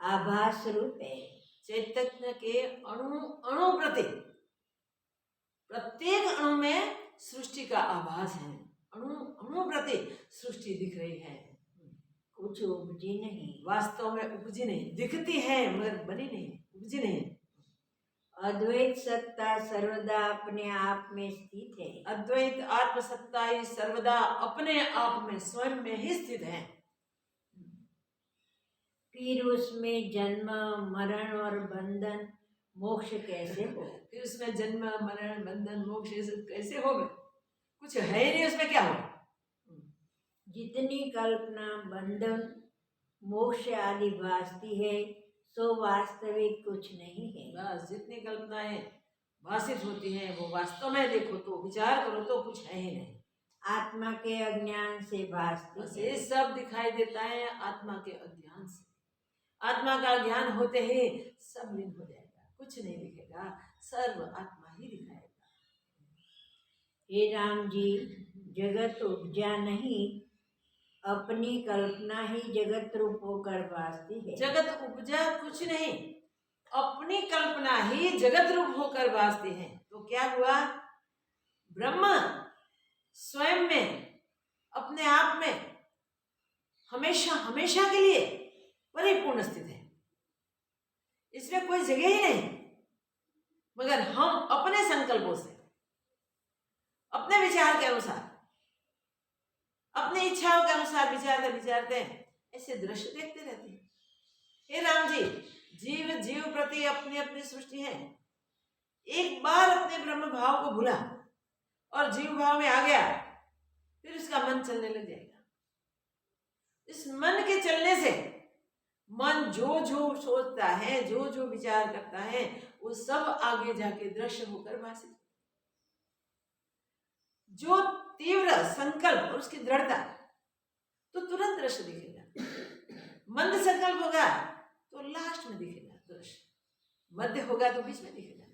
आभास रूप है। चैतन्य के अणु अणु प्रति, प्रत्येक अणु में सृष्टि का आभास है। अणु अणु प्रति सृष्टि दिख रही है। कुछ उपजी नहीं, वास्तव में उपजी नहीं, दिखती है मगर बनी नहीं, उपजी नहीं। अद्वैत सत्ता सर्वदा अपने आप में स्थित है। अद्वैत आत्म सत्ता ही सर्वदा अपने आप में स्वयं में ही स्थित है। फिर उसमें जन्म मरण और बंधन मोक्ष कैसे हो? फिर उसमें जन्म मरण बंधन मोक्ष कैसे हो? कुछ है नहीं उसमें, क्या हो? जितनी कल्पना बंधन मोक्ष आदि भासती है सो वास्तविक कुछ नहीं है। बस जितनी कल्पनाएं भाषित होती हैं वो वास्तव में देखो तो, विचार करो तो कुछ है ही नहीं। आत्मा के अज्ञान से भासती बस ये सब दिखाई देता है आत्मा के अज्ञान से। आत्मा का ज्ञान होते ही सब लीन हो जाएगा, कुछ नहीं दिखेगा, सर्व आत्मा ही दिखाएगा। हे राम जी, जगत उपजा नहीं, अपनी कल्पना ही जगत रूप होकर वासती है। जगत उपजा कुछ नहीं, अपनी कल्पना ही जगत रूप होकर वासती है। तो क्या हुआ? ब्रह्म स्वयं में, अपने आप में हमेशा हमेशा के लिए परिपूर्ण स्थित है, इसमें कोई जगह ही नहीं। मगर हम अपने संकल्पों से, अपने विचार के अनुसार, अपनी इच्छाओं के अनुसार विचारते विचारते ऐसे दृश्य देखते रहते हैं। हे राम जी, जीव जीव प्रति अपनी अपनी सृष्टि है। एक बार अपने ब्रह्म भाव को भूला और जीव भाव में आ गया, फिर उसका मन चलने लग जाएगा। इस मन के चलने से मन जो जो सोचता है, जो जो विचार करता है, वो सब आगे जाके दृश्य होकर भाषित। जो तीव्र संकल्प और उसकी दृढ़ता तो तुरंत दृश्य दिखेगा, मंद संकल्प होगा तो लास्ट में दिखेगा दृश्य, मध्य होगा तो बीच में दिखेगा।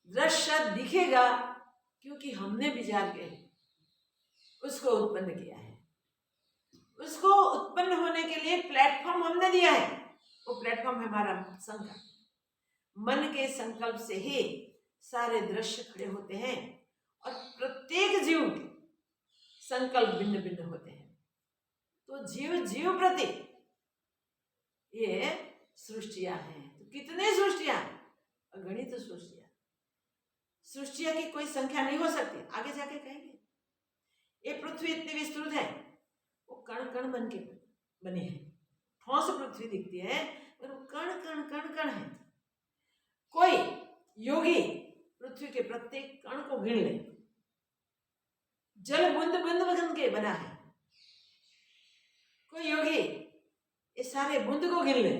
दृश्य दिखेगा क्योंकि हमने विचार के उसको उत्पन्न किया है। उसको उत्पन्न होने के लिए प्लेटफॉर्म हमने दिया है। वो प्लेटफॉर्म है हमारा संकल्प। मन के संकल्प से ही सारे दृश्य खड़े होते हैं और प्रत्येक जीव के संकल्प भिन्न भिन्न होते हैं। तो जीव जीव प्रति ये सृष्टियां हैं। तो कितने सृष्टियां? अगणित सृष्टियां। सृष्टियां की कोई संख्या नहीं हो सकती, आगे जाके कहेंगे। ये पृथ्वी इतनी विस्तृत है, वो कण कण बन के बने हैं। ठोस पृथ्वी दिखती है पर वो कण कण कण कण है। कोई योगी पृथ्वी के प्रत्येक कण को गिन ले, जल बूंद बूंद बन के बना है। कोई योगी ये सारे बूंद को गिन ले,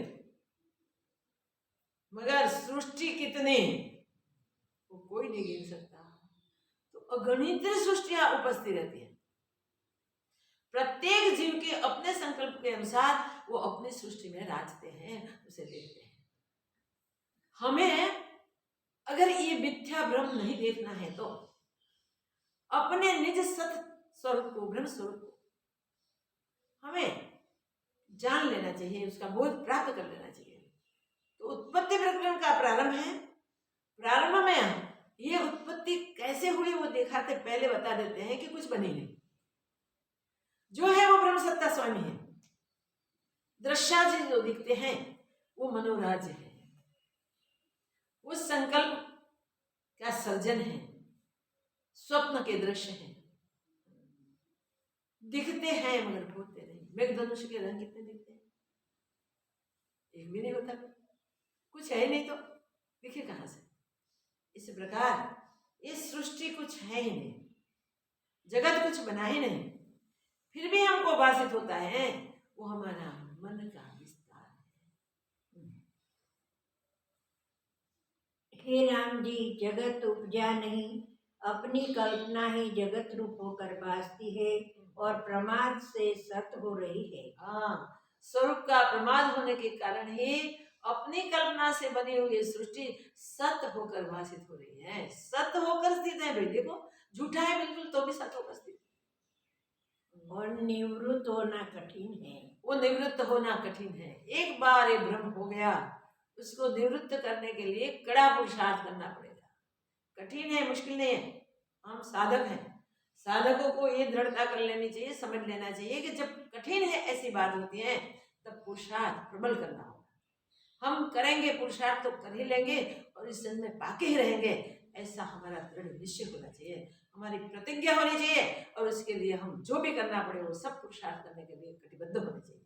मगर सृष्टि कितनी वो कोई नहीं गिन सकता। तो अगणित सृष्टियां उपस्थित रहती है। प्रत्येक जीव के अपने संकल्प के अनुसार वो अपनी सृष्टि में राजते हैं, उसे देखते हैं। हमें अगर ये मिथ्या भ्रम नहीं देखना है तो अपने निज सत स्वरूप को, ब्रह्म स्वरूप को हमें जान लेना चाहिए, उसका बोध प्राप्त कर लेना चाहिए। तो उत्पत्ति प्रकरण का प्रारंभ है। प्रारंभ में ये उत्पत्ति कैसे हुई वो दिखाते पहले बता देते हैं कि कुछ बनी नहीं। जो है वो ब्रह्म सत्ता स्वयं है। दृश्यादि जो दिखते हैं वो मनोराज्य है, वो संकल्प का सर्जन है, स्वप्न के दृश्य हैं। दिखते हैं मगर होते नहीं। मेघधनुष के रंग कितने दिखते हैं? एक भी नहीं होता। कुछ है नहीं तो दिखे कहां से? इसी प्रकार इस सृष्टि कुछ है ही नहीं, जगत कुछ बना ही नहीं, फिर भी हमको भाषित होता है, वो हमारा मन का विस्तार है। हे राम जी, जगत उपजा नहीं, अपनी कल्पना ही जगत रूप होकर भासती है और प्रमाद से सत हो रही है। हाँ, स्वरूप का प्रमाद होने के कारण ही अपनी कल्पना से बनी हुई सृष्टि सत होकर भाषित हो रही है, सत होकर स्थित है। भाई देखो, झूठा है बिल्कुल तो भी सत होकर स्थित। और निवृत्त होना कठिन है। वो निवृत्त होना कठिन है। एक बार ये भ्रम हो गया, उसको निवृत्त करने के लिए कड़ा पुरुषार्थ करना पड़ेगा। कठिन है, मुश्किल नहीं है। हम साधक हैं, साधकों को ये दृढ़ता कर लेनी चाहिए, समझ लेना चाहिए कि जब कठिन है ऐसी बात होती है तब पुरुषार्थ प्रबल करना होगा। हम करेंगे पुरुषार्थ तो कर ही लेंगे और इस जन्म में पाके ही रहेंगे, ऐसा हमारा दृढ़ निश्चय होना चाहिए, हमारी प्रतिज्ञा होनी चाहिए। और उसके लिए हम जो भी करना पड़े वो सब पुरुषार्थ करने के लिए कटिबद्ध होने चाहिए।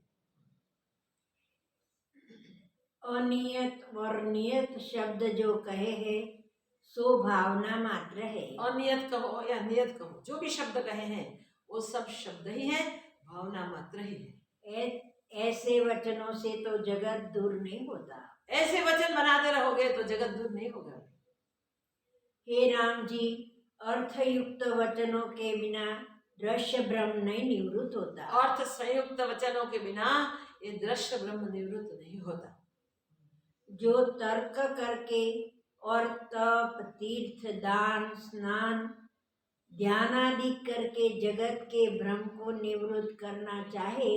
अनियत और नियत शब्द जो कहे है सो भावना मात्र है। अनियत कहो या नियत कहो, जो भी शब्द कहे हैं वो सब शब्द ही है, भावना मात्र ही है। ऐसे वचनों से तो जगत दूर नहीं होता। ऐसे वचन बनाते रहोगे तो जगत दूर नहीं होगा। हे राम जी, अर्थयुक्त वचनों के बिना दृश्य ब्रह्म नहीं निवृत्त होता। अर्थ संयुक्त वचनों के बिना ये दृश्य ब्रह्म निवृत्त नहीं होता। जो तर्क करके और तप, तीर्थ, दान, स्नान, ध्यान आदि करके जगत के भ्रम को निवृत्त करना चाहे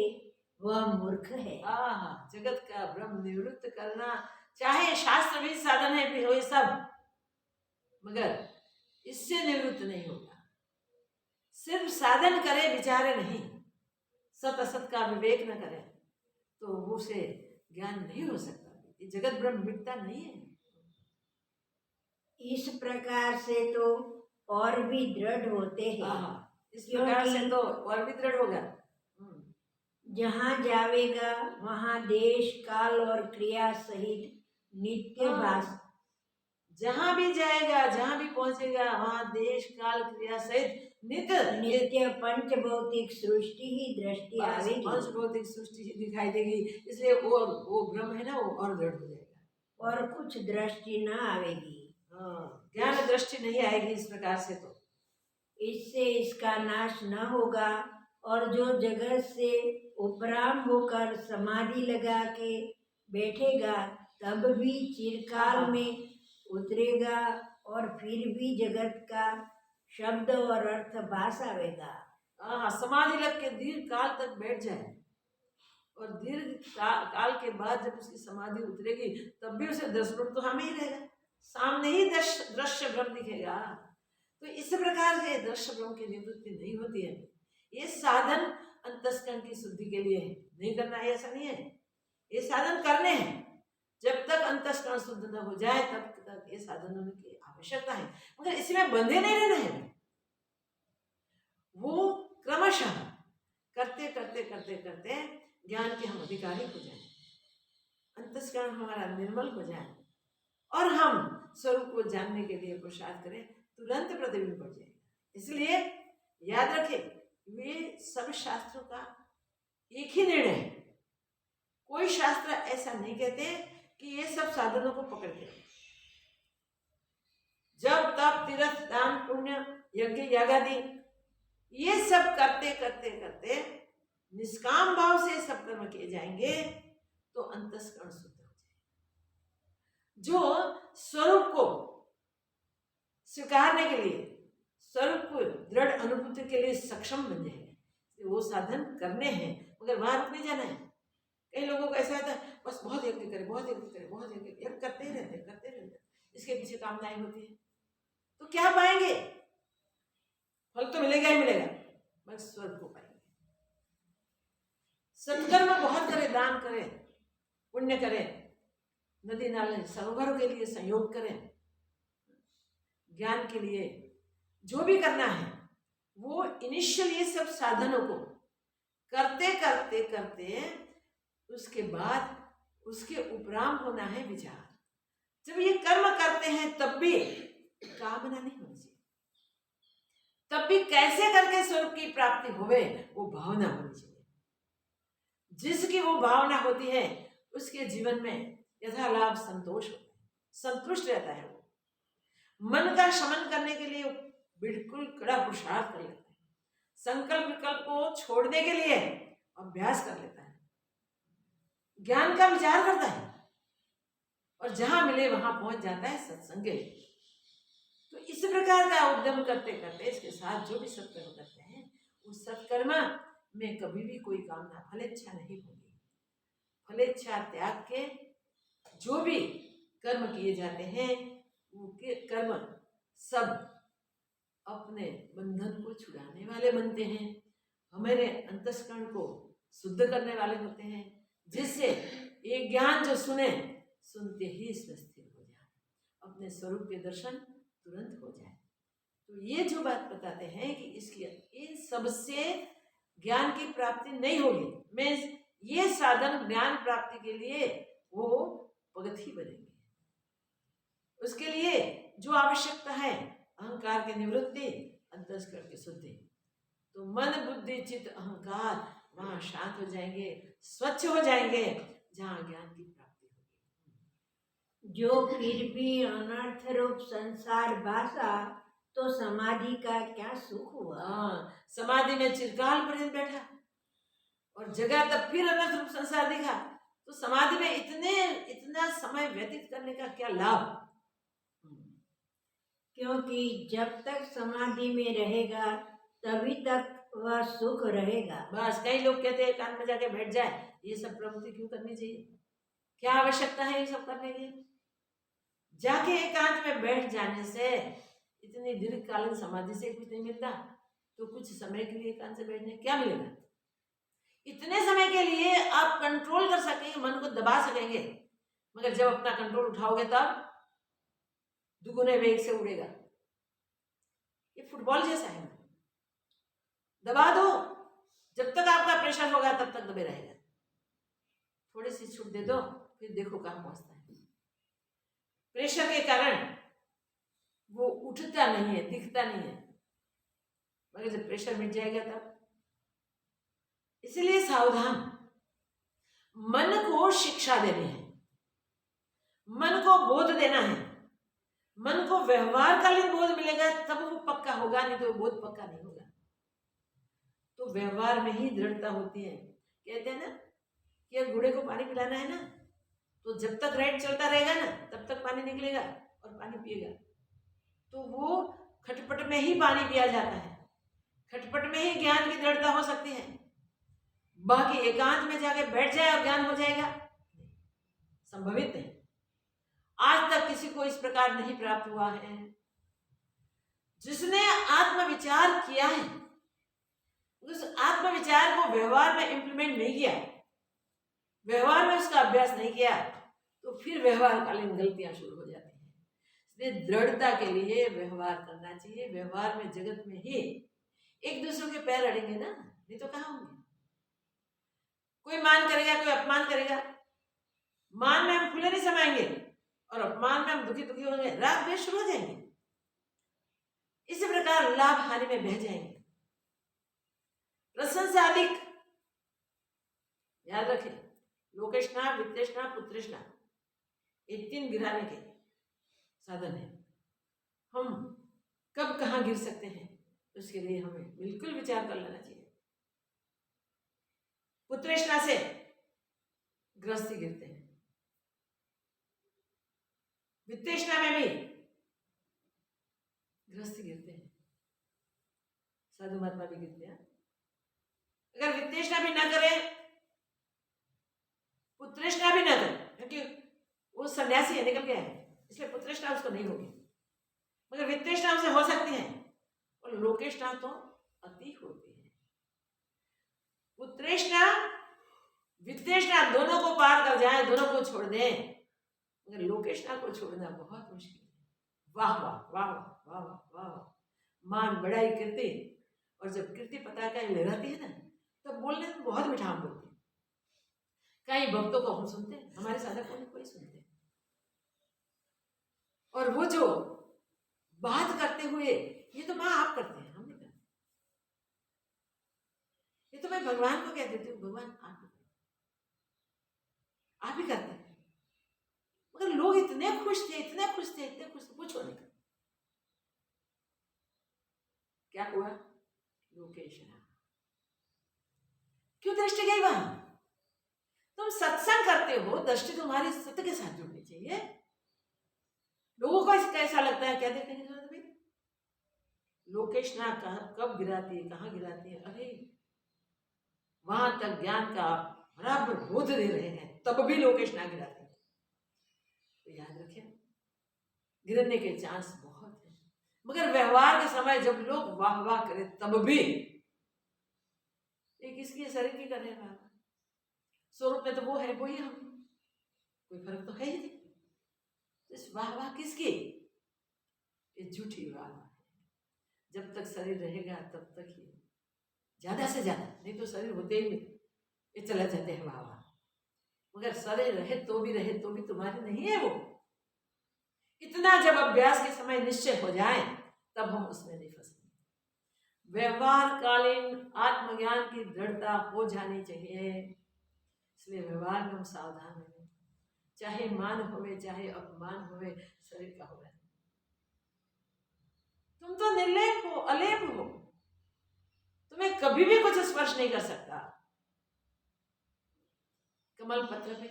वह मूर्ख है। जगत का भ्रम निवृत्त करना चाहे, शास्त्र भी साधन है भी हो ये सब, मगर इससे निवृत्त नहीं होगा। सिर्फ साधन करे, विचारे नहीं, सत असत का विवेक न करे, तो वो से ज्ञान नहीं हो सकता। ये जगत ब्रह्म मिटता नहीं है। इस प्रकार से तो और भी दृढ़ होते हैं। इस प्रकार से तो और भी दृढ़ होगा। जहाँ जावेगा वहाँ देश, काल और क्रिया सहित नित्य भास। जहाँ भी जाएगा, जहाँ भी पहुंचेगा, वहाँ देश, काल, क्रिया सहित नित्य पंच भौतिक सृष्टि ही दृष्टि आवेगी। पंच भौतिक सृष्टि ही दिखाई देगी। इसलिए वो ब्रह्म है ना, वो और दृढ़ हो जाएगा और कुछ दृष्टि न आवेगी। ज्ञान दृष्टि नहीं आएगी इस प्रकार से। तो इससे इसका नाश न होगा, और जो जगत से उपराम होकर समाधि लगा के बैठेगा तब भी चिरकाल में उतरेगा, और फिर भी जगत का शब्द और अर्थ भास आवेगा। समाधि लग के दीर्घ काल तक बैठ जाए, और दीर्घ काल के बाद जब उसकी समाधि उतरेगी तब भी उसे दृश्य तो हमें ही रहेगा, सामने ही दृश्य ब्रह्म दिखेगा। तो इस प्रकार से दृश्य ब्रह्म की निवृत्ति नहीं होती है। ये साधन अंतस्करण की शुद्धि के लिए है, नहीं करना है ऐसा नहीं है। ये साधन करने हैं, जब तक अंतस्करण शुद्ध न हो जाए तब तक ये साधनों की आवश्यकता है, मगर इसमें बंधे नहीं रहना है। वो क्रमशः करते करते करते करते ज्ञान के हम अधिकारी हो जाए, अंतस्करण हमारा निर्मल हो जाए, और हम स्वरूप को जानने के लिए पुरुषार्थ करें, तुरंत प्रतिबिंब बढ़ जाएगा। इसलिए याद रखें, वे सब शास्त्रों का एक ही निर्णय है। कोई शास्त्र ऐसा नहीं कहते कि ये सब साधनों को पकड़ के जब तप, तीर्थ, दान, पुण्य, यज्ञ, यागादि ये सब करते करते करते निष्काम भाव से सब कर्म किए जाएंगे तो अंतस्करण शुद्ध हो जाएगा। जो स्वरूप को स्वीकारने के लिए, स्वरूप को दृढ़ अनुभूति के लिए सक्षम बन जाएंगे, वो साधन करने हैं, मगर वहां रुक नहीं जाना है। कई लोगों को ऐसा होता है, बस बहुत यज्ञ करे, बहुत यज्ञ करे, बहुत यज्ञ करते ही रहते करते रहते, इसके पीछे कामनाएं होती है, तो क्या पाएंगे? फल तो मिलेगा ही मिलेगा, मगर स्वर्ग को पाएंगे। सत्कर्म बहुत करे, दान करे, पुण्य करे, नदी नाले सरोवरों के लिए संयोग करें, ज्ञान के लिए जो भी करना है, वो इनिशियल ये सब साधनों को करते करते करते उसके बाद उसके उपराम होना है विचार। जब ये कर्म करते हैं तब भी कामना नहीं होनी चाहिए, तब भी कैसे करके स्वरूप की प्राप्ति होवे वो भावना होनी चाहिए। जिसकी वो भावना होती है उसके जीवन में यथालाभ संतोष होता है, संतुष्ट रहता है। वो मन का शमन करने के लिए बिल्कुल कड़ा पुरुषार्थ कर लेता है, संकल्प विकल्प को छोड़ने के लिए अभ्यास कर लेता है, ज्ञान का विचार करता है, और जहां मिले वहां पहुंच जाता है सत्संग के लिए। तो इस प्रकार का उद्यम करते करते इसके साथ जो भी सत्कर्म करते हैं, उस सत्कर्म में कभी भी कोई कामना फलेच्छा नहीं होगी। फलेच्छा त्याग के जो भी कर्म किए जाते हैं वो कर्म सब अपने बंधन को छुड़ाने वाले बनते हैं, हमारे अंतस्करण को शुद्ध करने वाले होते हैं, जिससे ये ज्ञान जो सुनते ही इसमें स्थिर हो जाए, अपने स्वरूप के दर्शन तुरंत हो जाए। तो ये जो बात बताते हैं कि इसकी इन सबसे ज्ञान की प्राप्ति नहीं होगी, मीन्स ये साधन ज्ञान प्राप्ति के लिए वो पगथी बनेंगे। उसके लिए जो आवश्यकता है अहंकार की निवृत्ति, अंतस्करण की शुद्धि, तो मन बुद्धि चित्त अहंकार वहां शांत हो जाएंगे, स्वच्छ हो जाएंगे, जहां ज्ञान की प्राप्ति होगी। जो फिर भी अनर्थ रूप संसार भाषा, तो समाधि का क्या सुख हुआ। समाधि में चिरकाल पर्यंत बैठा और जगह तब फिर अनर्थ रूप संसार दिखा, तो समाधि में इतना समय व्यतीत करने का क्या लाभ? क्योंकि जब तक समाधि में रहेगा तभी तक वह सुख रहेगा। बस कई लोग कहते हैं एकांत में जाके बैठ जाए, ये सब प्रवृत्ति क्यों करनी चाहिए? क्या आवश्यकता है ये सब करने की? जाके एकांत में बैठ जाने से इतनी दीर्घकालीन समाधि से कुछ नहीं मिलता, तो कुछ समय के लिए एकांत से बैठने क्या मिलेगा? इतने समय के लिए आप कंट्रोल कर सकेंगे, मन को दबा सकेंगे, मगर जब अपना कंट्रोल उठाओगे तब दुगुने वेग से उड़ेगा। ये फुटबॉल जैसा है, दबा दो, जब तक आपका प्रेशर होगा तब तक दबे रहेगा, थोड़ी सी छूट दे दो, फिर देखो कहां पहुंचता है। प्रेशर के कारण वो उठता नहीं है, दिखता नहीं है, मगर जब प्रेशर मिट जाएगा तब। इसलिए सावधान, मन को शिक्षा देनी है, मन को बोध देना है, मन को व्यवहारकालीन बोध मिलेगा तब वो पक्का होगा, नहीं तो बोध पक्का नहीं होगा। तो व्यवहार में ही दृढ़ता होती है। कहते हैं ना कि अगर घोड़े को पानी पिलाना है ना, तो जब तक राइड चलता रहेगा ना तब तक पानी निकलेगा और पानी पिएगा। तो वो खटपट में ही पानी पिया जाता है, खटपट में ही ज्ञान की दृढ़ता हो सकती है। बाकी एकांत में जाके बैठ जाए और ज्ञान हो जाएगा, संभवित नहीं। आज तक किसी को इस प्रकार नहीं प्राप्त हुआ है। जिसने आत्मविचार किया है, उस आत्मविचार को व्यवहार में इंप्लीमेंट नहीं किया, व्यवहार में उसका अभ्यास नहीं किया, तो फिर व्यवहारकालीन गलतियां शुरू हो जाती हैं। इसलिए दृढ़ता के लिए व्यवहार करना चाहिए। व्यवहार में जगत में ही एक दूसरे के पैर अड़ेंगे ना, नहीं तो कहाँ होंगे। कोई मान करेगा, कोई अपमान करेगा। मान में हम फूले नहीं समाएंगे और अपमान में हम दुखी दुखी होंगे, राग द्वेष शुरू हो जाएंगे। इसी प्रकार लाभ हानि में बह जाएंगे। प्रशंसा अधिक, याद रखें, लोकेशना, वित्तेशना, पुत्रेशना, ये 3 गिराने के साधन है। हम कब कहां गिर सकते हैं उसके लिए हमें बिल्कुल विचार कर लेना चाहिए। पुत्रेशना से गृहस्थी गिरते हैं, वित्तेशना में भी गृहस्थी गिरते हैं, साधु महात्मा भी गिरते हैं। अगर वित्तेशना भी ना करें, पुत्रेशना भी ना करें, क्योंकि वो सन्यासी है, निकल गया है, इसलिए पुत्रेशना उसको नहीं होगी, मगर वित्तेशना उसे हो सकती है, और लोकेशना तो अति होती है। पुत्रेशना वित्तेशना दोनों को पार कर जाए, दोनों को छोड़ दें, मगर लोकेशना को छोड़ना बहुत मुश्किल है। वाह वाह वाह वाह वाह वाह, मान बढ़ाई कीर्ति, और जब कीर्ति पताका लहराती है ना, तब बोलने में बहुत मिठास बोलते हैं। कई भक्तों को हम सुनते हैं, हमारे साधक को कोई सुनते हैं, और वो जो बात करते हुए, ये तो माँ आप करते हैं, हम नहीं करते, ये तो मैं भगवान को कह देती हूँ, भगवान आप ही करते हैं। मगर लोग इतने खुश थे, इतने खुश थे, इतने खुश थे, पूछो नहीं। क्या हुआ? लोकेशना। क्यों दृष्टि गई वहां? तुम सत्संग करते हो, दृष्टि तुम्हारी सत्य के साथ जुड़नी चाहिए। लोगों को कैसा लगता है, क्या देखने की जरूरत है? लोकेशना कब गिराती है, कहाँ गिराती है? अरे वहां तक ज्ञान का बराबर बोध दे रहे हैं, तब भी लोकेशना गिराती है। तो याद रखें, गिरने के चांस बहुत है, मगर व्यवहार के समय जब लोग वाह वाह करें तब भी ये किसकी शरीर की कर रहे हैं? स्वरूप में तो वो है, वही हम, कोई फर्क तो है ही नहीं। इस वाह वाह किसकी? ये झूठी वाह वाह। जब तक शरीर रहेगा तब तक ही, ज्यादा से ज्यादा, नहीं तो शरीर होते ही नहीं, ये चला जाते हैं वाह वाह। मगर शरीर रहे तो भी तुम्हारी नहीं है वो। इतना जब अभ्यास के समय निश्चय हो जाए तब हम उसमें नहीं फंसेंगे। व्यवहारकालीन आत्मज्ञान की दृढ़ता हो जानी चाहिए। इसलिए व्यवहार में हम सावधान रहें, चाहे मान होवे चाहे अपमान होवे, शरीर का होवे। तुम तो निर्लेप हो, अलेप हो, तुम्हें कभी भी कुछ स्पर्श नहीं कर सकता। कमल पत्र पे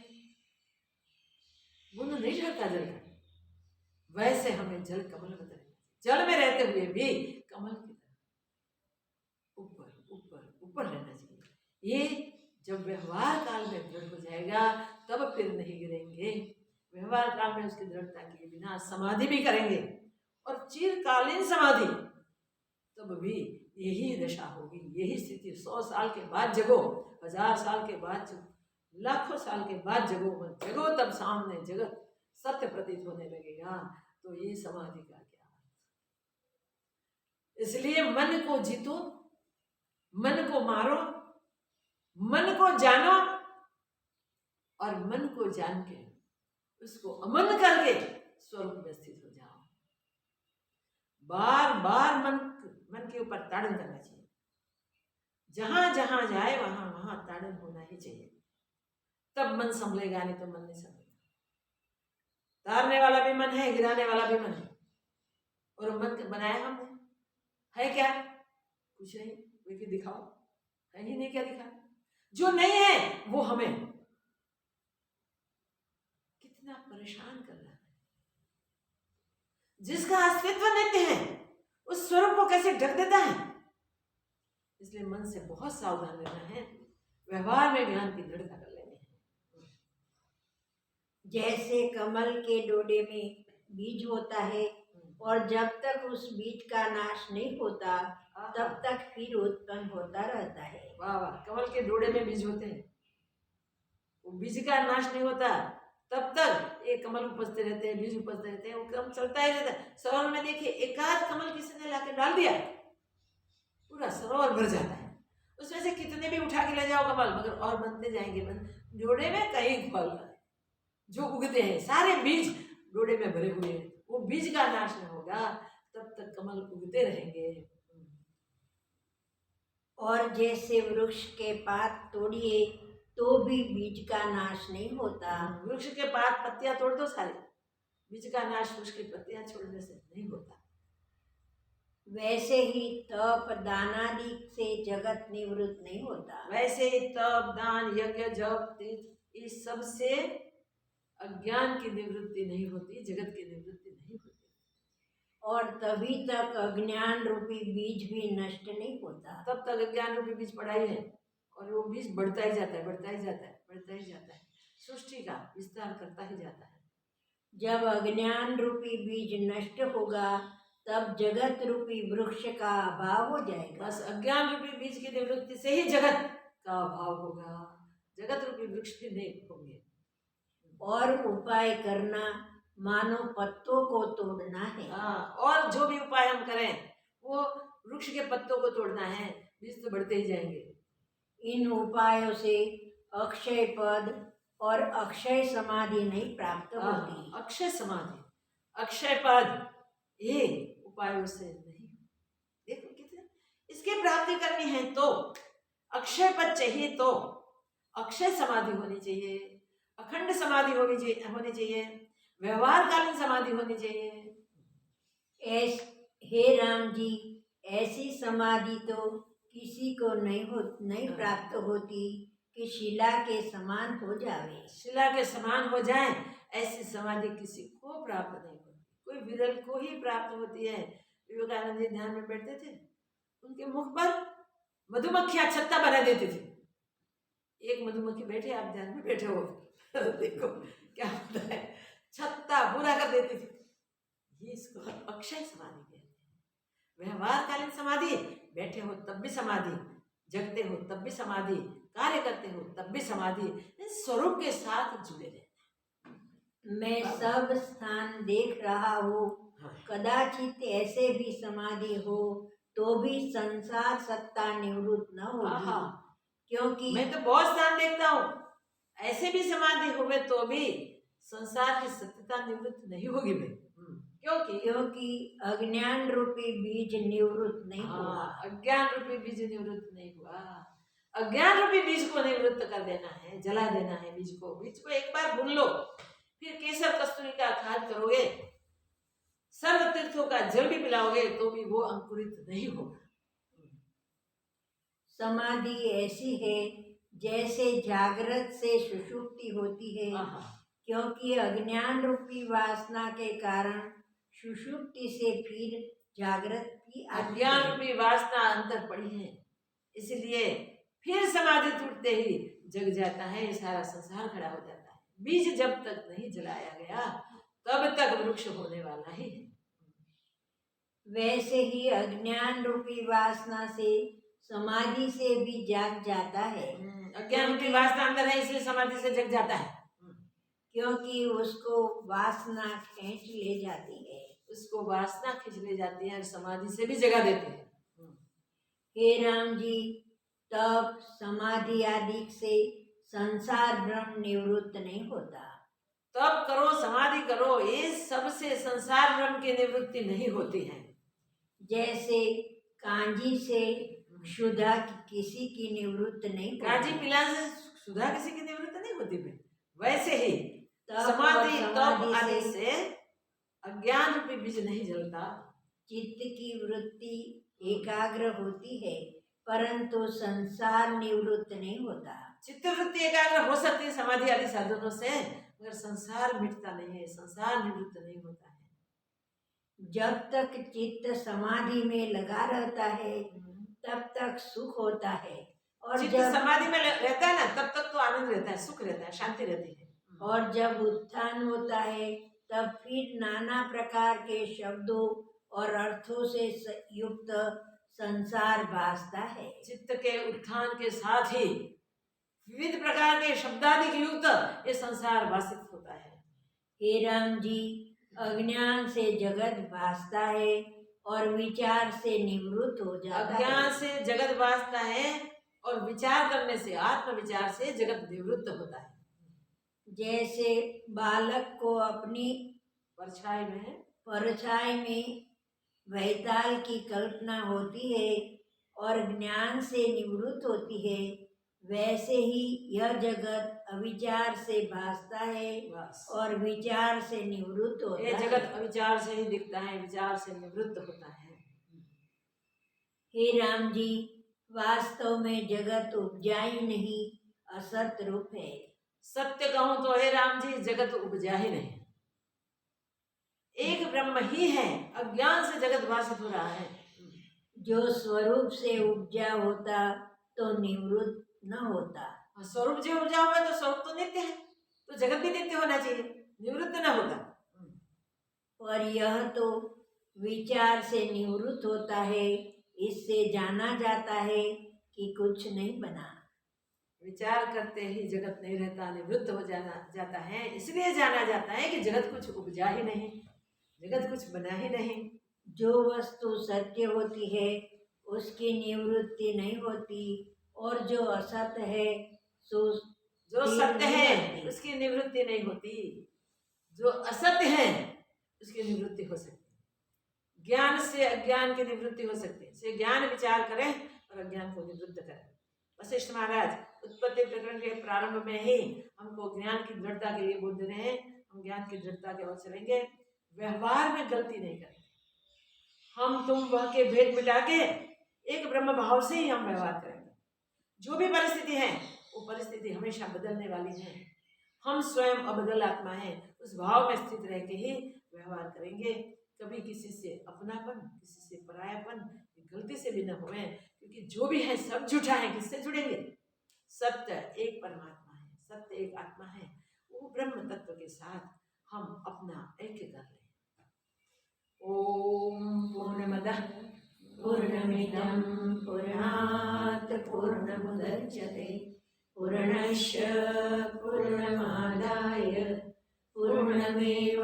बूंद नहीं झड़ता जल का, वैसे हमें जल कमल पत्र में, जल में रहते हुए भी कमल की तरह ऊपर ऊपर ऊपर रहना चाहिए। ये जब व्यवहार काल में दृढ़ हो जाएगा तब फिर नहीं गिरेंगे। व्यवहार काल में उसकी दृढ़ता के बिना समाधि भी करेंगे और चिरकालीन समाधि, तब भी यही दशा होगी, यही स्थिति। 100 साल के बाद जगो, 1000 साल के बाद जगो, लाखों साल के बाद जगो, मत जगो तब सामने जगत सत्य प्रतीत होने लगेगा। तो ये समाधि का क्या अर्थ? इसलिए मन को जीतो, मन को मारो, मन को जानो और मन को जान के उसको अमन करके स्वरूप में स्थित हो जाओ। बार बार मन के ऊपर ताड़न करना चाहिए। जहां जहां जाए वहां वहां ताड़न होना ही चाहिए, तब मन संभलेगा, नहीं तो मन नहीं संभलेगा। तारने वाला भी मन है, गिराने वाला भी मन है, और मन बनाया हमने है क्या? कुछ नहीं। लेकिन दिखाओ, है ही नहीं, क्या दिखा? जो नहीं है वो हमें कितना परेशान कर रहा है। जिसका अस्तित्व नित्य है उस स्वरूप को कैसे ढक देता है। इसलिए मन से बहुत सावधान रहना है, व्यवहार में ज्ञान की दृढ़ता कर लेनी है। जैसे कमल के डोडे में बीज होता है और जब तक उस बीज का नाश नहीं होता तब तक फिर उत्पन्न होता रहता है। वाह वाह, कमल के डोडे में बीज होते हैं, वो बीज का नाश नहीं होता तब तक ये कमल उपजते रहते हैं, बीज उपजते रहते हैं, वो क्रम चलता ही रहता है। सरोवर में देखिए, एकाध कमल किसी ने लाके डाल दिया, पूरा सरोवर भर जाता है। उसमें से कितने भी उठा के ले जाओ कमल, मगर और बनते जाएंगे। डोडे में कई फल जो उगते हैं, सारे बीज डोडे में भरे हुए हैं। वो बीज का नाश नहीं होगा तब तक कमल उगते रहेंगे। और जैसे वृक्ष के पात तोड़िए तो भी बीज का नाश नहीं होता। वृक्ष के पात पत्तियां तोड़ दो सारे, बीज का नाश वृक्ष की पत्तियां छोड़ने से नहीं होता। वैसे ही तप दानादि से जगत निवृत्त नहीं होता। वैसे ही तप दान यज्ञ जप तीर्थ इस सब से अज्ञान की निवृत्ति नहीं होती, जगत की निवृत्ति नहीं होती। और तभी तक अज्ञान रूपी बीज भी नष्ट नहीं होता। तब तक अज्ञान रूपी बीज पड़ा ही है, और वो बीज बढ़ता ही जाता है, बढ़ता ही जाता है, बढ़ता ही जाता है, सृष्टि का विस्तार करता ही जाता है। जब अज्ञान रूपी बीज नष्ट होगा तब जगत रूपी वृक्ष का अभाव हो जाएगा। बस अज्ञान रूपी बीज की निवृत्ति से ही जगत का अभाव होगा, जगत रूपी वृक्ष भी नहीं होंगे। और उपाय करना मानो पत्तों को तोड़ना है। हाँ, और जो भी उपाय हम करें वो वृक्ष के पत्तों को तोड़ना है, बीज तो बढ़ते ही जाएंगे। इन उपायों से अक्षय पद और अक्षय समाधि नहीं प्राप्त होती। अक्षय समाधि, अक्षय पद ये उपायों से नहीं। देखो कितने इसकी प्राप्ति करनी है तो अक्षय पद चाहिए, तो अक्षय समाधि होनी चाहिए, अखंड समाधि होनी चाहिए, व्यवहारकालीन समाधि होनी चाहिए। हे राम जी, ऐसी समाधि तो किसी को नहीं प्राप्त होती कि शिला के समान हो जावे। शिला के समान हो जाए ऐसी समाधि किसी को प्राप्त नहीं होती, कोई विरल को ही प्राप्त होती है। विवेकानंद जी ध्यान में बैठते थे, उनके मुख पर मधुमक्खियां छत्ता बना देती थी। एक मधुमक्खी बैठे, आप ध्यान में बैठे हो देखो क्या होता है, छत्ता पूरा कर देती थी। ये इसको अक्षय समाधि कहते हैं। व्यवहारकालीन समाधि, बैठे हो तब भी समाधि, जगते हो तब भी समाधि, कार्य करते हो तब भी समाधि, स्वरूप के साथ जुड़े रहते। मैं सब स्थान देख रहा हूँ, कदाचित ऐसे भी समाधि हो तो भी संसार सत्ता निवृत्त न होगी। क्योंकि मैं तो बहुत स्थान देखता हूँ, ऐसे भी समाधि होवे तो भी संसार की सत्यता निवृत्त नहीं होगी भाई। क्योंकि अज्ञान रूपी बीज निवृत्त नहीं हुआ। अज्ञान रूपी बीज निवृत्त नहीं हुआ। अज्ञान रूपी बीज को निवृत्त कर देना है, जला देना है बीज को एक बार भून लो, फिर केसर कस्तूरी का खाद करोगे, सर्व तीर्थों का जल भी पिलाओगे तो भी वो अंकुरित नहीं होगा। समाधि ऐसी है जैसे जागृत से सुषुप्ति होती है, आहा। क्योंकि अज्ञान रूपी वासना के कारण सुषुप्ति से फिर जागृत की आती अज्ञान है। रूपी वासना अंदर पड़ी है, इसलिए फिर समाधि टूटते ही जग जाता है, ये सारा संसार खड़ा हो जाता है। बीज जब तक नहीं जलाया गया तब तक वृक्ष होने वाला ही है। वैसे ही अज्ञान रूपी वासना से समाधि से भी जाग जाता है, अज्ञान रूपी वासना अंदर है, इसलिए समाधि से जग जाता है, क्योंकि उसको वासना खींच ले जाती है। उसको वासना खींच ले जाती है और समाधि से भी जगा देती है। हे राम जी, तप समाधि आदि से संसार भ्रम निवृत्त नहीं होता। तब करो, समाधि करो, ये सबसे संसार भ्रम की निवृत्ति नहीं होती है। जैसे कांजी से क्षुधा किसी की निवृत्त नहीं होती। कांजी पिलाने से क्षुधा किसी की निवृत्त नहीं होती है। वैसे ही समाधि तप आदि से अज्ञान रूपी बीज नहीं जलता। चित्त की वृत्ति एकाग्र होती है, परंतु संसार निवृत्त नहीं होता। चित्त वृत्ति एकाग्र हो सकती है समाधि आदि साधनों से, मगर संसार मिटता नहीं है, संसार निवृत्त नहीं होता है। जब तक चित्त समाधि में लगा रहता है तब तक सुख होता है, और चित्त जब समाधि में रहता है ना, तब तक तो आनंद रहता है, सुख रहता है, शांति रहती है। और जब उत्थान होता है तब फिर नाना प्रकार के शब्दों और अर्थों से युक्त संसार भासता है। चित्त के उत्थान के साथ ही विविध प्रकार के शब्दादिक युक्त ये संसार भाषित होता है। हे राम जी, अज्ञान से जगत भासता है और विचार से निवृत्त हो जाता है। अज्ञान से जगत भासता है और विचार करने से, आत्म विचार से जगत निवृत्त होता है। जैसे बालक को अपनी परछाई में वैताल की कल्पना होती है और ज्ञान से निवृत्त होती है, वैसे ही यह जगत अविचार से भासता है और विचार से निवृत्त होता है। यह जगत अविचार से ही दिखता है, विचार से निवृत्त होता है। हे राम जी, वास्तव में जगत उपजा ही नहीं, असत रूप है। सत्य कहूं तो हे राम जी, जगत उपजा ही नहीं, एक ब्रह्म ही है, अज्ञान से जगत भाषित हो रहा है। जो स्वरूप से उपजा होता तो निवृत्त न होता। स्वरूप जो उपजा हुआ है तो स्वरूप तो नित्य है, तो जगत भी नित्य होना चाहिए, निवृत्त न होता। पर यह तो विचार से निवृत्त होता है, इससे जाना जाता है कि कुछ नहीं बना। विचार करते ही जगत नहीं रहता, निवृत्त हो जाता है, इसलिए जाना जाता है कि जगत कुछ उपजा ही नहीं, जगत कुछ बना ही नहीं। जो वस्तु सत्य होती है उसकी निवृत्ति नहीं होती, और जो असत्य है जो सत्य है उसकी निवृत्ति नहीं होती, जो असत्य है उसकी निवृत्ति हो सकती है। ज्ञान से अज्ञान की निवृत्ति हो सकती है, से ज्ञान विचार करें और अज्ञान को निवृत्त करें। वशिष्ठ महाराज उत्पत्ति प्रकरण के प्रारंभ में ही हमको ज्ञान की दृढ़ता के लिए बोल दे रहे हैं। हम ज्ञान की दृढ़ता की ओर चलेंगे, व्यवहार में गलती नहीं करेंगे। हम तुम वह के भेद मिटा के एक ब्रह्म भाव से ही हम व्यवहार करेंगे। जो भी परिस्थिति है वो परिस्थिति हमेशा बदलने वाली है, हम स्वयं अबदल आत्मा है, उस भाव में स्थित रह के ही व्यवहार करेंगे। कभी किसी से अपनापन, किसी से परायापन, गलती से भी न होए, क्योंकि जो भी है सब झूठा है। किससे जुड़ेंगे? सत्य एक परमात्मा है, सत्य एक आत्मा है, वो ब्रह्म तत्व के साथ हम अपना ऐक्य कर लें। ओम पूर्णमदः पूर्णमिदं पूर्णात् पूर्णमुदच्यते पूर्णस्य पूर्णमादाय पूर्णमेवावशिष्यते।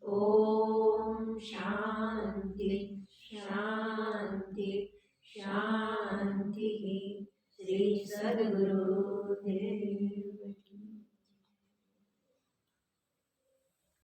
ओम शांति शांति शांति। श्री सद्गुरुदेव।